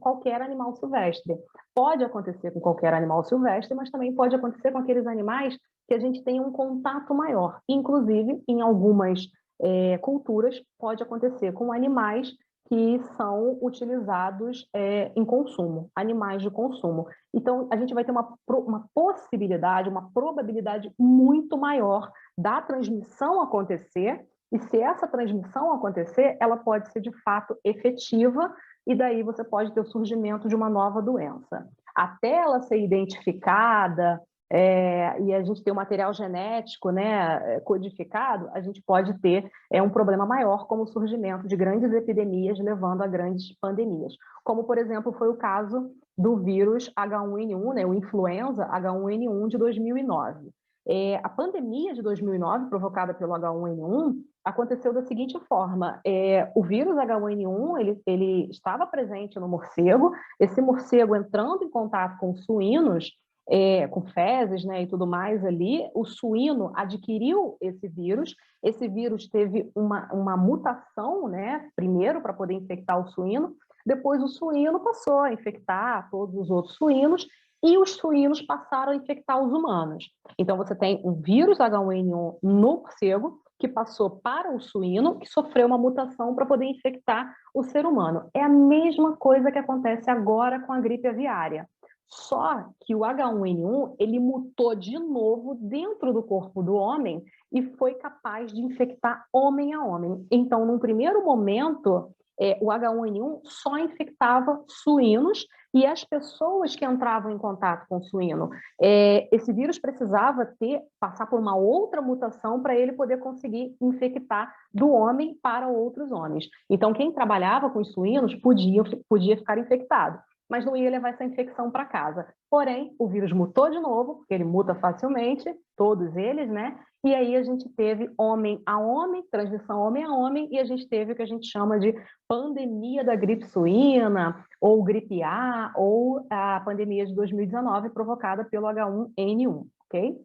qualquer animal silvestre. Pode acontecer com qualquer animal silvestre, mas também pode acontecer com aqueles animais que a gente tem um contato maior. Inclusive, em algumas culturas, pode acontecer com animais que são utilizados em consumo, animais de consumo. Então, a gente vai ter uma possibilidade, uma probabilidade muito maior da transmissão acontecer, e se essa transmissão acontecer, ela pode ser de fato efetiva, e daí você pode ter o surgimento de uma nova doença. Até ela ser identificada, e a gente ter o material genético, né, codificado, a gente pode ter um problema maior, como o surgimento de grandes epidemias, levando a grandes pandemias. Como, por exemplo, foi o caso do vírus H1N1, né, o influenza H1N1 de 2009. A pandemia de 2009, provocada pelo H1N1, aconteceu da seguinte forma: o vírus H1N1 ele estava presente no morcego, esse morcego entrando em contato com suínos, com fezes, né, e tudo mais ali, o suíno adquiriu esse vírus teve uma mutação, né, primeiro para poder infectar o suíno, depois o suíno passou a infectar todos os outros suínos, e os suínos passaram a infectar os humanos. Então, você tem um vírus H1N1 no morcego, que passou para o suíno, que sofreu uma mutação para poder infectar o ser humano. É a mesma coisa que acontece agora com a gripe aviária. Só que o H1N1, ele mutou de novo dentro do corpo do homem e foi capaz de infectar homem a homem. Então, num primeiro momento, o H1N1 só infectava suínos, e as pessoas que entravam em contato com o suíno, esse vírus precisava passar por uma outra mutação para ele poder conseguir infectar do homem para outros homens. Então, quem trabalhava com os suínos podia ficar infectado, mas não ia levar essa infecção para casa. Porém, o vírus mutou de novo, porque ele muta facilmente, todos eles, né? E aí a gente teve homem a homem, transmissão homem a homem, e a gente teve o que a gente chama de pandemia da gripe suína, ou gripe A, ou a pandemia de 2019 provocada pelo H1N1, ok?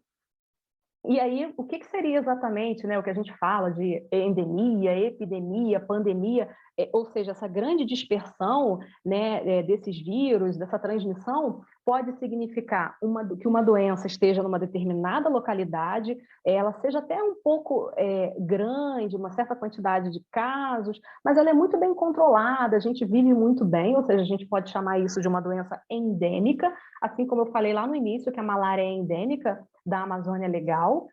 E aí, o que seria exatamente, né, o que a gente fala de endemia, epidemia, pandemia, ou seja, essa grande dispersão, né, desses vírus, dessa transmissão? pode significar que uma doença esteja numa determinada localidade, ela seja até um pouco grande, uma certa quantidade de casos, mas ela é muito bem controlada, a gente vive muito bem, ou seja, a gente pode chamar isso de uma doença endêmica, assim como eu falei lá no início que a malária é endêmica da Amazônia Legal.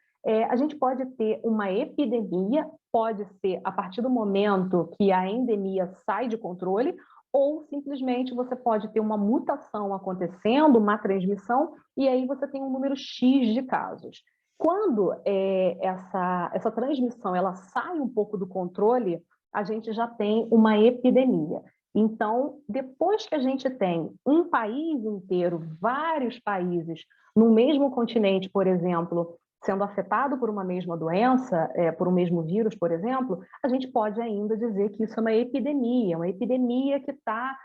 A gente pode ter uma epidemia, pode ser a partir do momento que a endemia sai de controle, ou simplesmente você pode ter uma mutação acontecendo, uma transmissão, e aí você tem um número X de casos. Quando essa transmissão ela sai um pouco do controle, a gente já tem uma epidemia. Então, depois que a gente tem um país inteiro, vários países, no mesmo continente, por exemplo, sendo afetado por uma mesma doença, por um mesmo vírus, por exemplo, a gente pode ainda dizer que isso é uma epidemia que está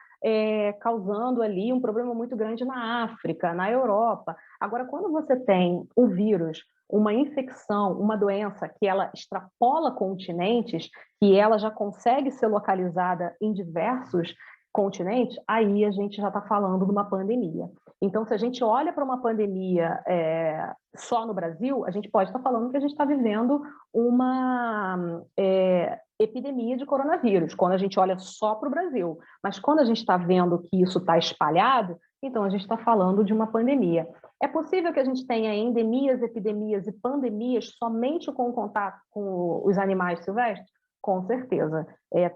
causando ali um problema muito grande na África, na Europa. Agora, quando você tem um vírus, uma infecção, uma doença que ela extrapola continentes, que ela já consegue ser localizada em diversos continentes, aí a gente já está falando de uma pandemia. Então, se a gente olha para uma pandemia só no Brasil, a gente pode estar falando que a gente está vivendo uma epidemia de coronavírus, quando a gente olha só para o Brasil. Mas quando a gente está vendo que isso está espalhado, então a gente está falando de uma pandemia. É possível que a gente tenha endemias, epidemias e pandemias somente com o contato com os animais silvestres? Com certeza.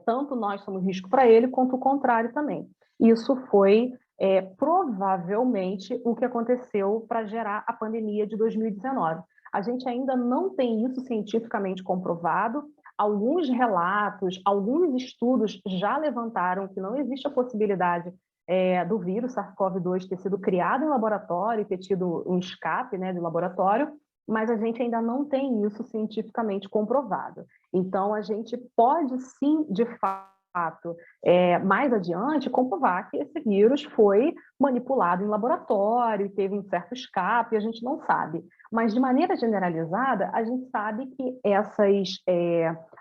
Tanto nós somos risco para ele, quanto o contrário também. Isso foi provavelmente o que aconteceu para gerar a pandemia de 2019. A gente ainda não tem isso cientificamente comprovado. Alguns relatos, alguns estudos já levantaram que não existe a possibilidade do vírus SARS-CoV-2 ter sido criado em laboratório, ter tido um escape, né, de laboratório, mas a gente ainda não tem isso cientificamente comprovado. Então, a gente pode sim, de fato, mais adiante, comprovar que esse vírus foi manipulado em laboratório, teve um certo escape, a gente não sabe. Mas, de maneira generalizada, a gente sabe que essas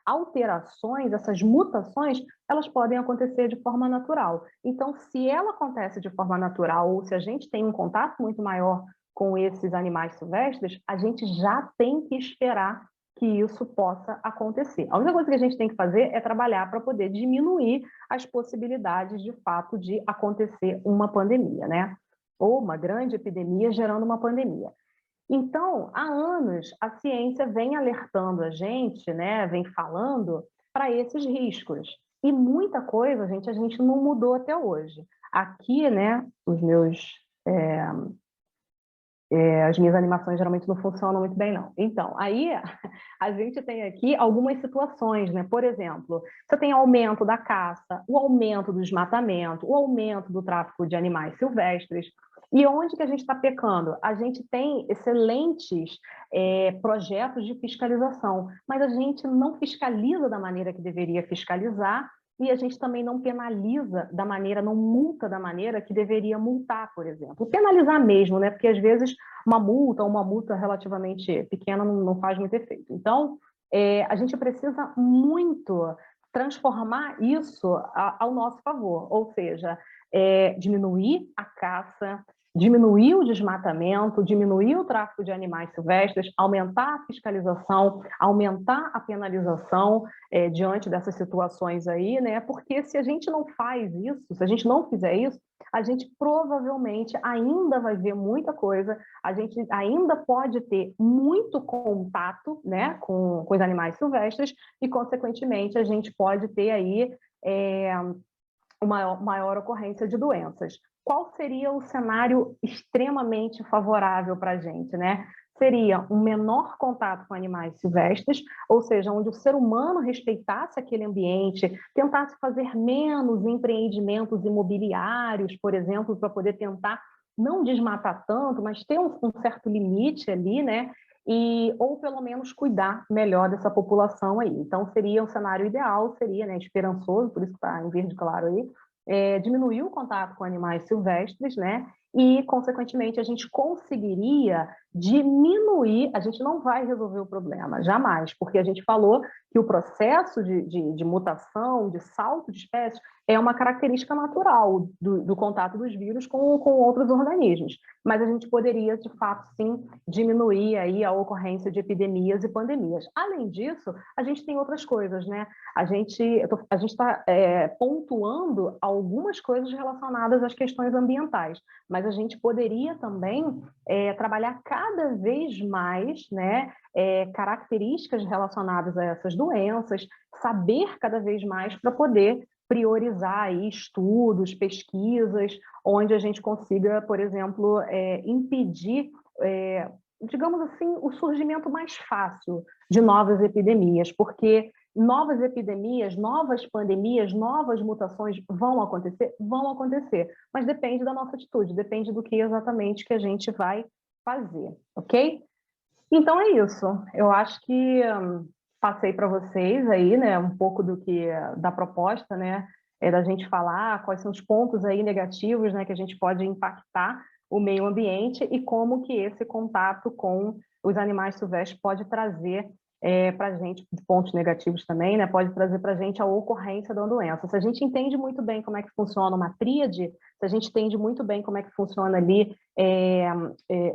alterações, essas mutações, elas podem acontecer de forma natural. Então, se ela acontece de forma natural, ou se a gente tem um contato muito maior com esses animais silvestres, a gente já tem que esperar que isso possa acontecer. A única coisa que a gente tem que fazer é trabalhar para poder diminuir as possibilidades, de fato, de acontecer uma pandemia, né? Ou uma grande epidemia gerando uma pandemia. Então, há anos, a ciência vem alertando a gente, né, vem falando para esses riscos. E muita coisa, gente, a gente não mudou até hoje. Aqui, né, as minhas animações geralmente não funcionam muito bem, não. Então, aí a gente tem aqui algumas situações, né? Por exemplo, você tem aumento da caça, o aumento do desmatamento, o aumento do tráfico de animais silvestres. E onde que a gente está pecando? A gente tem excelentes projetos de fiscalização, mas a gente não fiscaliza da maneira que deveria fiscalizar, e a gente também não penaliza da maneira, não multa da maneira que deveria multar, por exemplo. Penalizar mesmo, né? Porque às vezes uma multa relativamente pequena não faz muito efeito. Então, a gente precisa muito transformar isso ao nosso favor, ou seja, diminuir a caça, diminuir o desmatamento, diminuir o tráfico de animais silvestres, aumentar a fiscalização, aumentar a penalização diante dessas situações aí, né? Porque se a gente não faz isso, se a gente não fizer isso, a gente provavelmente ainda vai ver muita coisa, a gente ainda pode ter muito contato, né, com os animais silvestres e, consequentemente, a gente pode ter aí uma maior ocorrência de doenças. Qual seria o cenário extremamente favorável para a gente, né? Seria um menor contato com animais silvestres, ou seja, onde o ser humano respeitasse aquele ambiente, tentasse fazer menos empreendimentos imobiliários, por exemplo, para poder tentar não desmatar tanto, mas ter um certo limite ali, né? Ou pelo menos cuidar melhor dessa população aí. Então, seria um cenário ideal, seria, né, esperançoso, por isso que está em verde claro aí, diminuir o contato com animais silvestres, né, e, consequentemente, a gente conseguiria diminuir, a gente não vai resolver o problema, jamais, porque a gente falou que o processo de mutação, de salto de espécies, é uma característica natural do contato dos vírus com outros organismos, mas a gente poderia, de fato, sim, diminuir aí a ocorrência de epidemias e pandemias. Além disso, a gente tem outras coisas, né? A gente está pontuando algumas coisas relacionadas às questões ambientais, mas a gente poderia também trabalhar cada vez mais, né, características relacionadas a essas doenças, saber cada vez mais para poder priorizar aí estudos, pesquisas, onde a gente consiga, por exemplo, impedir, digamos assim, o surgimento mais fácil de novas epidemias, porque novas epidemias, novas pandemias, novas mutações vão acontecer? Vão acontecer, mas depende da nossa atitude, depende do que exatamente que a gente vai fazer, ok? Então é isso, eu acho que passei para vocês aí, né, um pouco da proposta, né, da gente falar quais são os pontos aí negativos, né, que a gente pode impactar o meio ambiente e como que esse contato com os animais silvestres pode trazer para a gente, pontos negativos também, né, pode trazer para a gente a ocorrência da doença. Se a gente entende muito bem como é que funciona uma tríade, se a gente entende muito bem como é que funciona ali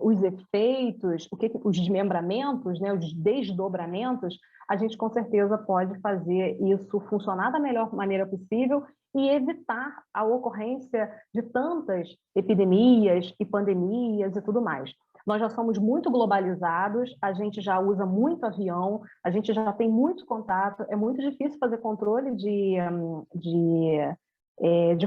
os efeitos, os desmembramentos, né, os desdobramentos, a gente com certeza pode fazer isso funcionar da melhor maneira possível e evitar a ocorrência de tantas epidemias e pandemias e tudo mais. Nós já somos muito globalizados, a gente já usa muito avião, a gente já tem muito contato, é muito difícil fazer controle de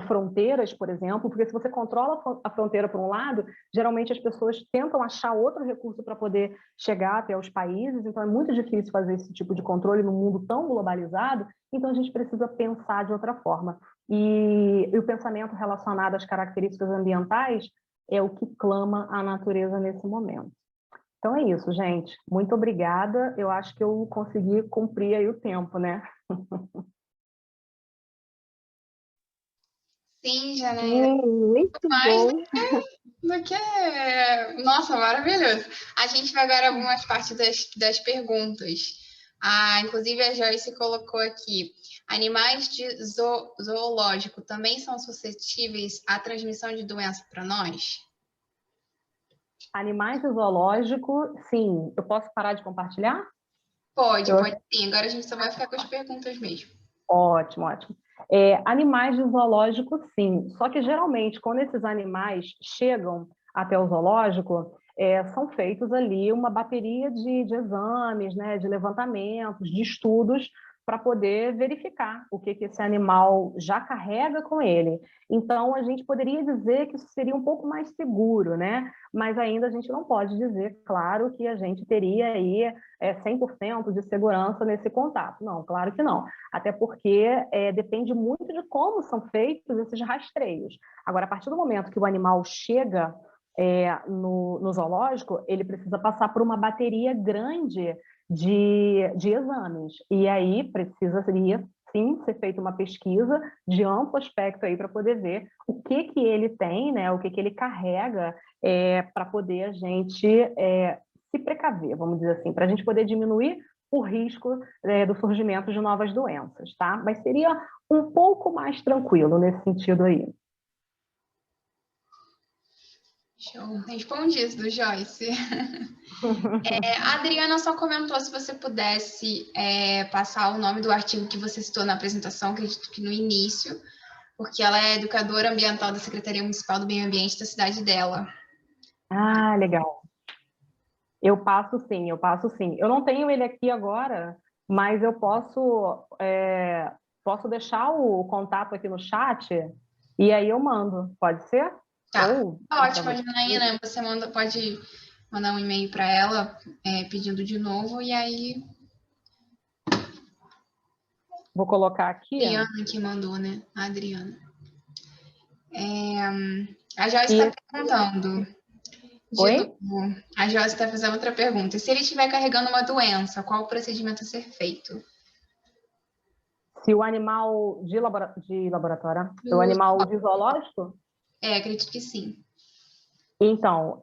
fronteiras, por exemplo, porque se você controla a fronteira por um lado, geralmente as pessoas tentam achar outro recurso para poder chegar até os países, então é muito difícil fazer esse tipo de controle num mundo tão globalizado, então a gente precisa pensar de outra forma. E o pensamento relacionado às características ambientais é o que clama a natureza nesse momento. Então é isso, gente. Muito obrigada. Eu acho que eu consegui cumprir aí o tempo, né? Sim, Janaína. Muito Mais bom. do que... Nossa, maravilhoso. A gente vai agora algumas partes das perguntas. Inclusive, a Joyce colocou aqui. Animais de zoológico também são suscetíveis à transmissão de doença para nós? Animais de zoológico, sim. Eu posso parar de compartilhar? Pode sim. Agora a gente só vai ficar com as perguntas mesmo. Ótimo, ótimo. Animais de zoológico, sim. Só que, geralmente, quando esses animais chegam até o zoológico, são feitos ali uma bateria de exames, né, de levantamentos, de estudos, para poder verificar o que esse animal já carrega com ele. Então, a gente poderia dizer que isso seria um pouco mais seguro, né? Mas ainda a gente não pode dizer, claro, que a gente teria aí 100% de segurança nesse contato. Não, claro que não. Até porque depende muito de como são feitos esses rastreios. Agora, a partir do momento que o animal chega no zoológico, ele precisa passar por uma bateria grande de exames. E aí precisaria, sim, ser feita uma pesquisa de amplo aspecto aí para poder ver o que ele tem, né, o que ele carrega para poder a gente se precaver, vamos dizer assim, para a gente poder diminuir o risco do surgimento de novas doenças, tá? Mas seria um pouco mais tranquilo nesse sentido aí. Show. Respondido, Joyce. A Adriana só comentou se você pudesse passar o nome do artigo que você citou na apresentação, acredito que no início, porque ela é educadora ambiental da Secretaria Municipal do Meio Ambiente da cidade dela. Ah, legal. Eu passo sim, eu passo sim. Eu não tenho ele aqui agora, mas eu posso deixar o contato aqui no chat e aí eu mando, pode ser? Tá. Ou Ótimo, Janaína. Você pode mandar um e-mail para ela pedindo de novo, e aí... Vou colocar aqui. A Adriana que mandou, né? A Adriana. A Joyce está perguntando... Oi? A Joyce está fazendo outra pergunta. Se ele estiver carregando uma doença, qual o procedimento a ser feito? Se o animal de laboratório, se o animal de zoológico? Acredito que sim. Então,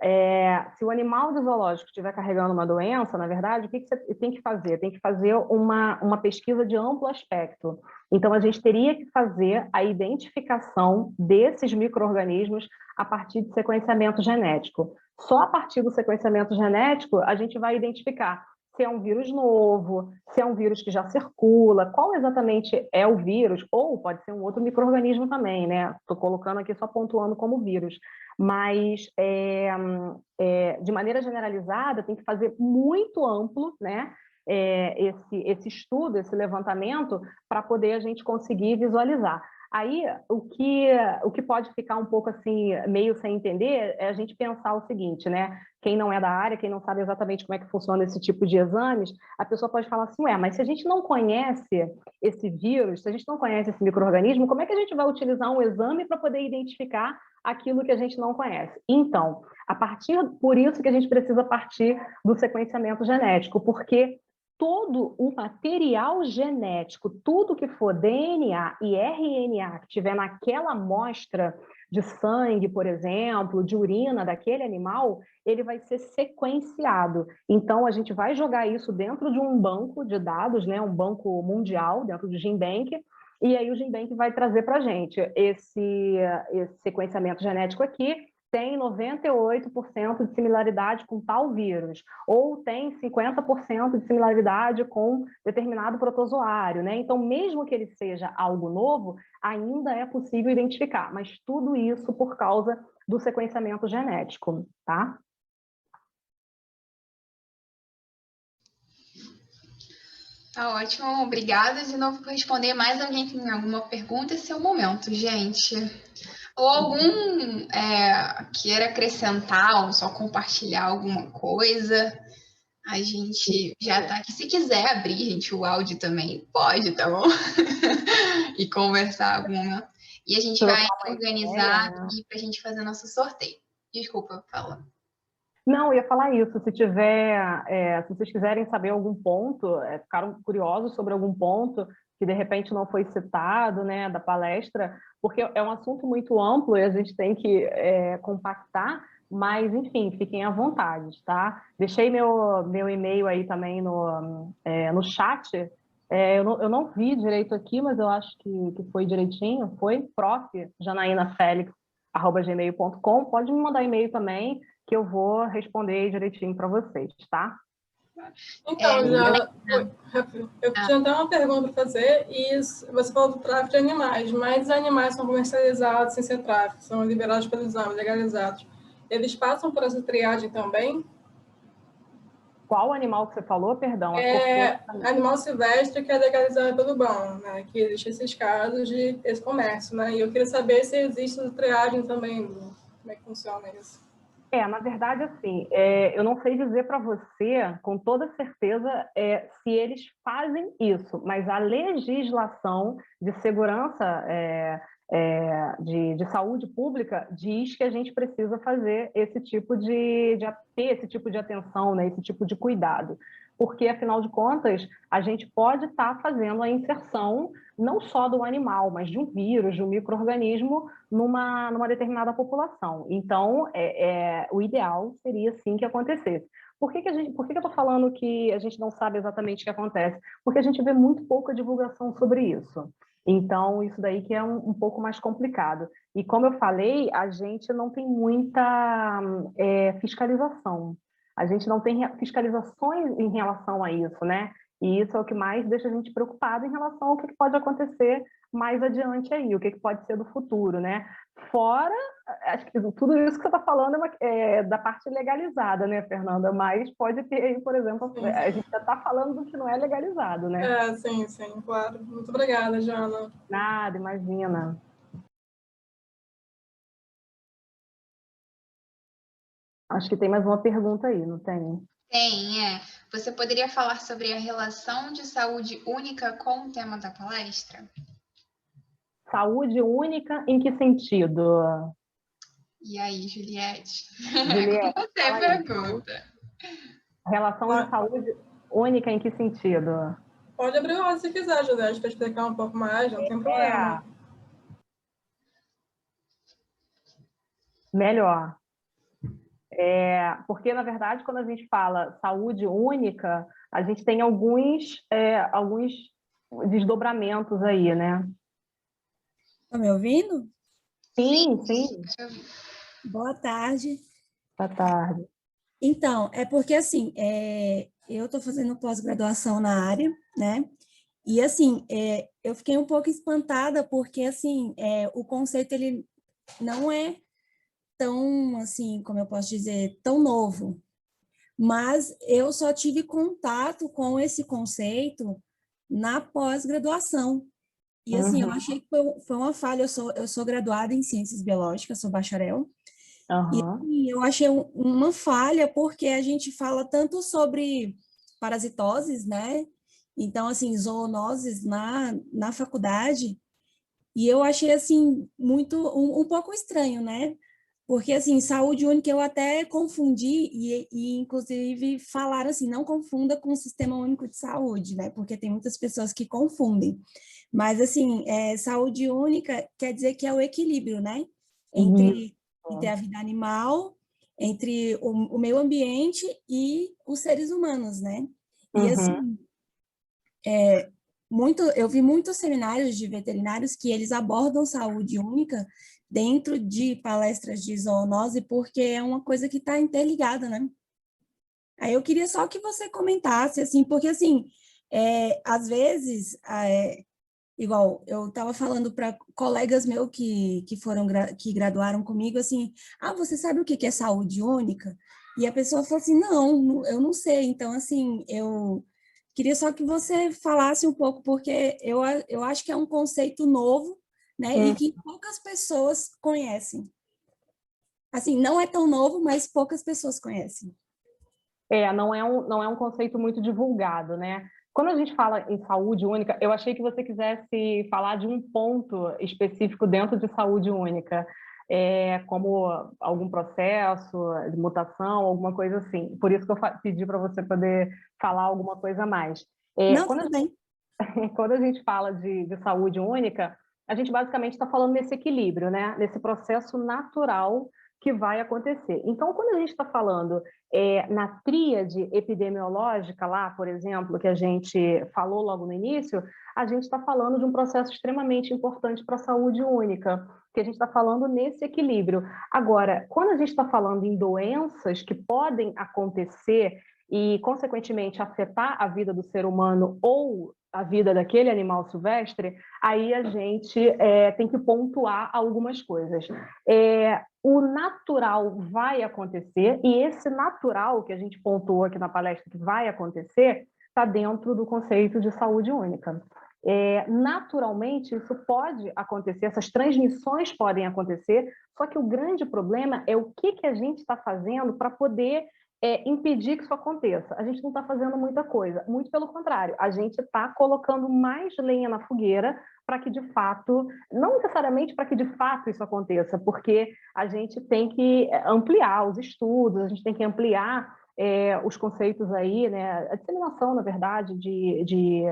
se o animal do zoológico estiver carregando uma doença, na verdade, o que você tem que fazer? Tem que fazer uma pesquisa de amplo aspecto. Então, a gente teria que fazer a identificação desses micro-organismos a partir de sequenciamento genético. Só a partir do sequenciamento genético a gente vai identificar se é um vírus novo, se é um vírus que já circula, qual exatamente é o vírus, ou pode ser um outro micro-organismo também, né? Estou colocando aqui só pontuando como vírus. Mas, de maneira generalizada, tem que fazer muito amplo, né, esse estudo, esse levantamento, para poder a gente conseguir visualizar. Aí, o que pode ficar um pouco assim, meio sem entender, é a gente pensar o seguinte, né? Quem não é da área, quem não sabe exatamente como é que funciona esse tipo de exames, a pessoa pode falar assim, ué, mas se a gente não conhece esse vírus, se a gente não conhece esse micro-organismo, como é que a gente vai utilizar um exame para poder identificar aquilo que a gente não conhece? Então, por isso que a gente precisa partir do sequenciamento genético, porque todo o material genético, tudo que for DNA e RNA que tiver naquela amostra de sangue, por exemplo, de urina daquele animal, ele vai ser sequenciado. Então, a gente vai jogar isso dentro de um banco de dados, né, um banco mundial, dentro do GenBank, e aí o GenBank vai trazer para a gente esse sequenciamento genético aqui, tem 98% de similaridade com tal vírus, ou tem 50% de similaridade com determinado protozoário, né? Então, mesmo que ele seja algo novo, ainda é possível identificar, mas tudo isso por causa do sequenciamento genético, tá? Tá ótimo, obrigada de novo por responder. Mais alguém tem alguma pergunta? Esse é o momento, gente. Ou algum queira acrescentar ou só compartilhar alguma coisa, a gente já tá aqui. Se quiser abrir, gente, o áudio também pode, tá bom? E conversar algum momento. E a gente vai organizar aqui pra gente fazer nosso sorteio. Desculpa, fala. Não, eu ia falar isso. Se vocês quiserem saber algum ponto, ficaram curiosos sobre algum ponto que de repente não foi citado, né, da palestra, porque é um assunto muito amplo e a gente tem que compactar, mas, enfim, fiquem à vontade, tá? Deixei meu e-mail aí também no chat. Eu não vi direito aqui, mas eu acho que foi direitinho. Foi prof.janaínafelix@gmail.com. Pode me mandar e-mail também, que eu vou responder direitinho para vocês, tá? Então, Jana, eu tinha até uma pergunta para fazer, e você falou do tráfico de animais, mas os animais são comercializados sem ser tráfico, são liberados pelo exame, legalizados. Eles passam por essa triagem também? Qual animal que você falou, perdão? Animal silvestre que é legalizado pelo BAN, né? Que existem esses casos de esse comércio, né? E eu queria saber se existe triagem também, como é que funciona isso. Na verdade, assim, eu não sei dizer para você, com toda certeza, se eles fazem isso, mas a legislação de segurança de saúde pública diz que a gente precisa fazer esse tipo ter esse tipo de atenção, né, esse tipo de cuidado. Porque, afinal de contas, a gente pode estar fazendo a inserção não só do animal, mas de um vírus, de um micro-organismo numa determinada população. Então, o ideal seria, sim, que acontecesse. Por que eu estou falando que a gente não sabe exatamente o que acontece? Porque a gente vê muito pouca divulgação sobre isso. Então, isso daí que é um pouco mais complicado. E, como eu falei, a gente não tem muita fiscalização. A gente não tem fiscalizações em relação a isso, né? E isso é o que mais deixa a gente preocupado em relação ao que pode acontecer mais adiante aí, o que pode ser do futuro, né? Fora, acho que tudo isso que você está falando é da parte legalizada, né, Fernanda? Mas pode ter aí, por exemplo, Sim. a gente já está falando do que não é legalizado, né? Sim, claro. Muito obrigada, Jana. Nada, imagina. Acho que tem mais uma pergunta aí, não tem? Tem. Você poderia falar sobre a relação de saúde única com o tema da palestra? Saúde única em que sentido? E aí, Juliette? Juliette, Como você pergunta? Relação de saúde única em que sentido? Pode abrir o áudio se quiser, Juliette, para explicar um pouco mais, não tem problema. Melhor. Porque, na verdade, quando a gente fala saúde única, a gente tem alguns desdobramentos aí, né? Tá me ouvindo? Sim, sim. Boa tarde. Boa tarde. Então, é porque, assim, eu estou fazendo pós-graduação na área, né? E, assim, eu fiquei um pouco espantada porque, assim, o conceito, ele não é tão, assim, como eu posso dizer, tão novo. Mas eu só tive contato com esse conceito na pós-graduação. E, assim, eu achei que foi uma falha. Eu sou graduada em Ciências Biológicas, sou bacharel. E assim, eu achei uma falha porque a gente fala tanto sobre parasitoses, né? Então, assim, zoonoses na faculdade, e eu achei, assim, um pouco estranho, né? Porque, assim, saúde única eu até confundi e, inclusive, falaram assim, não confunda com o Sistema Único de Saúde, né? Porque tem muitas pessoas que confundem. Mas, assim, saúde única quer dizer que é o equilíbrio, né? Entre a vida animal, entre o meio ambiente e os seres humanos, né? E, assim, eu vi muitos seminários de veterinários que eles abordam saúde única dentro de palestras de zoonose, porque é uma coisa que está interligada, né? Aí eu queria só que você comentasse, assim, porque, assim, às vezes, igual, eu estava falando para colegas meus que graduaram comigo, assim, você sabe o que é saúde única? E a pessoa falou assim, não, eu não sei. Então, assim, eu queria só que você falasse um pouco, porque eu acho que é um conceito novo, né, e que poucas pessoas conhecem. Assim, não é tão novo, mas poucas pessoas conhecem. Não é um conceito muito divulgado, né? Quando a gente fala em saúde única, eu achei que você quisesse falar de um ponto específico dentro de saúde única, como algum processo de mutação, alguma coisa assim. Por isso que eu pedi para você poder falar alguma coisa a mais. Não, tudo bem. Quando a gente fala de saúde única, a gente basicamente está falando nesse equilíbrio, né? Nesse processo natural que vai acontecer. Então, quando a gente está falando na tríade epidemiológica lá, por exemplo, que a gente falou logo no início, a gente está falando de um processo extremamente importante para a saúde única, que a gente está falando nesse equilíbrio. Agora, quando a gente está falando em doenças que podem acontecer e, consequentemente, afetar a vida do ser humano ou a vida daquele animal silvestre, aí a gente tem que pontuar algumas coisas. O natural vai acontecer, e esse natural que a gente pontuou aqui na palestra que vai acontecer, está dentro do conceito de saúde única. Naturalmente, isso pode acontecer, essas transmissões podem acontecer, só que o grande problema é o que a gente está fazendo para poder impedir que isso aconteça. A gente não está fazendo muita coisa, muito pelo contrário, a gente está colocando mais lenha na fogueira para que, de fato, não necessariamente para que, de fato, isso aconteça, porque a gente tem que ampliar os estudos, a gente tem que ampliar os conceitos aí, né, a disseminação, na verdade, de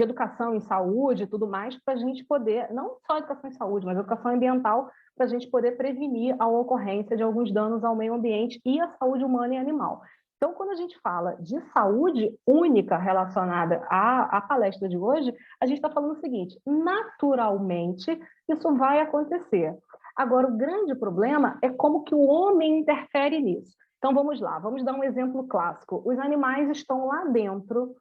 educação em saúde e tudo mais, para a gente poder, não só educação em saúde, mas educação ambiental, para a gente poder prevenir a ocorrência de alguns danos ao meio ambiente e à saúde humana e animal. Então, quando a gente fala de saúde única relacionada à palestra de hoje, a gente está falando o seguinte, naturalmente, isso vai acontecer. Agora, o grande problema é como que o homem interfere nisso. Então, vamos lá, vamos dar um exemplo clássico. Os animais estão lá dentro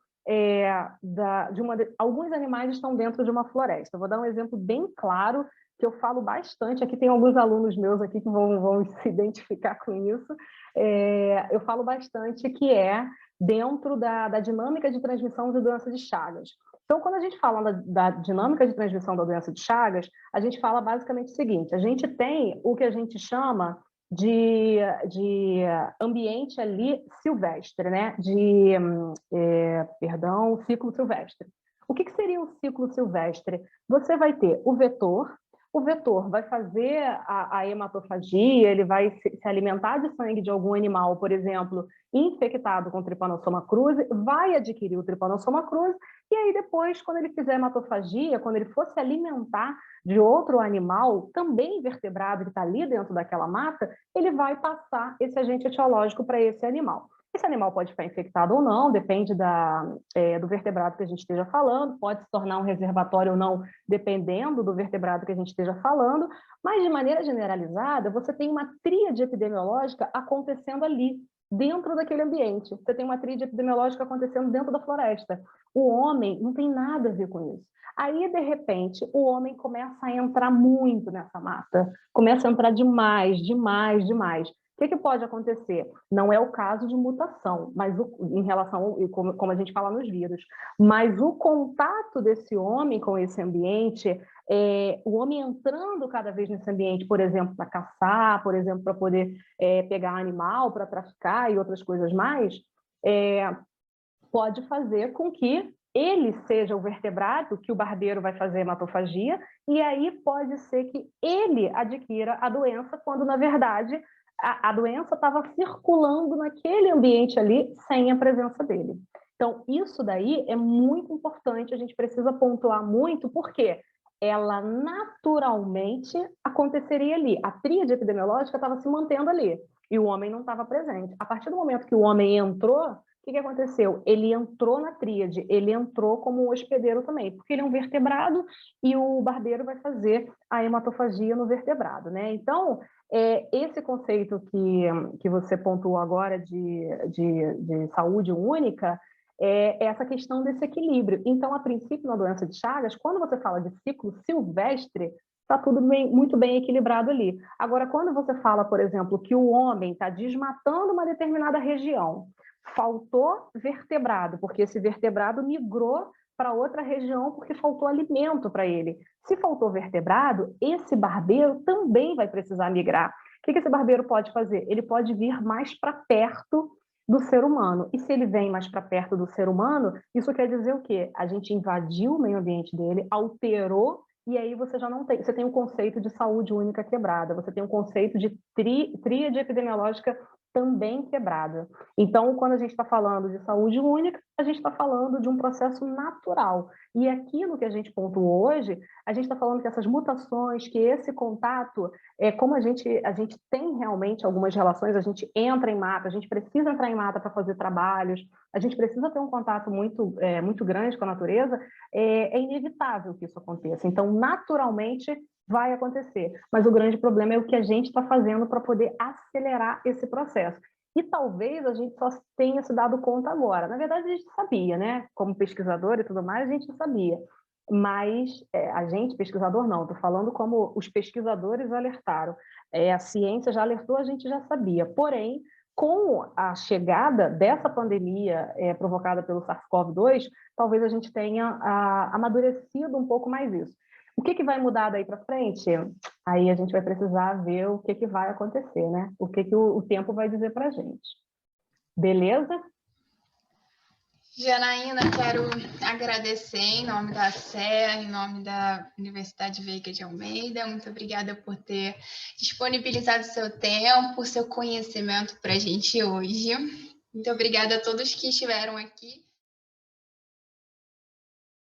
alguns animais estão dentro de uma floresta. Eu vou dar um exemplo bem claro, que eu falo bastante. Aqui tem alguns alunos meus aqui que vão se identificar com isso. Eu falo bastante que é dentro da dinâmica de transmissão de doença de Chagas. Então, quando a gente fala da dinâmica de transmissão da doença de Chagas, a gente fala basicamente o seguinte, a gente tem o que a gente chama de ambiente ali silvestre, né? Ciclo silvestre. O que seria um ciclo silvestre? Você vai ter o vetor o vetor vai fazer a hematofagia, ele vai se alimentar de sangue de algum animal, por exemplo, infectado com Trypanosoma cruzi, vai adquirir o Trypanosoma cruzi, e aí depois, quando ele fizer hematofagia, quando ele for se alimentar de outro animal, também vertebrado, que está ali dentro daquela mata, ele vai passar esse agente etiológico para esse animal. Esse animal pode ficar infectado ou não, depende do vertebrado que a gente esteja falando, pode se tornar um reservatório ou não, dependendo do vertebrado que a gente esteja falando, mas de maneira generalizada, você tem uma tríade epidemiológica acontecendo ali, dentro daquele ambiente. Você tem uma tríade epidemiológica acontecendo dentro da floresta. O homem não tem nada a ver com isso. Aí, de repente, o homem começa a entrar muito nessa mata, começa a entrar demais, demais, demais. O que pode acontecer? Não é o caso de mutação, mas em relação, como a gente fala nos vírus, mas o contato desse homem com esse ambiente, o homem entrando cada vez nesse ambiente, por exemplo, para caçar, por exemplo, para poder pegar animal, para traficar e outras coisas mais, pode fazer com que ele seja o vertebrado, que o barbeiro vai fazer hematofagia, e aí pode ser que ele adquira a doença, quando, na verdade, a doença estava circulando naquele ambiente ali sem a presença dele. Então, isso daí é muito importante, a gente precisa pontuar muito, porque ela naturalmente aconteceria ali. A tríade epidemiológica estava se mantendo ali, e o homem não estava presente. A partir do momento que o homem entrou, o que aconteceu? Ele entrou na tríade, ele entrou como um hospedeiro também, porque ele é um vertebrado e o barbeiro vai fazer a hematofagia no vertebrado, né? Então, esse conceito que você pontuou agora de saúde única é essa questão desse equilíbrio. Então, a princípio, na doença de Chagas, quando você fala de ciclo silvestre, está tudo muito bem equilibrado ali. Agora, quando você fala, por exemplo, que o homem está desmatando uma determinada região, faltou vertebrado, porque esse vertebrado migrou para outra região porque faltou alimento para ele. Se faltou vertebrado, esse barbeiro também vai precisar migrar. O que esse barbeiro pode fazer? Ele pode vir mais para perto do ser humano. E se ele vem mais para perto do ser humano, isso quer dizer o quê? A gente invadiu o meio ambiente dele, alterou, e aí você já não tem, você tem um conceito de saúde única quebrada, você tem um conceito de tríade epidemiológica também quebrada. Então, quando a gente está falando de saúde única, a gente está falando de um processo natural. E aquilo que a gente pontuou hoje, a gente está falando que essas mutações, que esse contato, como a gente tem realmente algumas relações, a gente entra em mata, a gente precisa entrar em mata para fazer trabalhos, a gente precisa ter um contato muito grande com a natureza, é inevitável que isso aconteça. Então, naturalmente, vai acontecer, mas o grande problema é o que a gente está fazendo para poder acelerar esse processo. E talvez a gente só tenha se dado conta agora. Na verdade, a gente sabia, né? Como pesquisador e tudo mais, a gente sabia. Mas a gente, pesquisador não, estou falando como os pesquisadores alertaram. A ciência já alertou, a gente já sabia. Porém, com a chegada dessa pandemia provocada pelo SARS-CoV-2, talvez a gente tenha amadurecido um pouco mais isso. O que vai mudar daí para frente? Aí a gente vai precisar ver o que vai acontecer, né? O que o tempo vai dizer para a gente. Beleza? Janaína, quero agradecer em nome da SEA, em nome da Universidade Veiga de Almeida. Muito obrigada por ter disponibilizado seu tempo, seu conhecimento para a gente hoje. Muito obrigada a todos que estiveram aqui.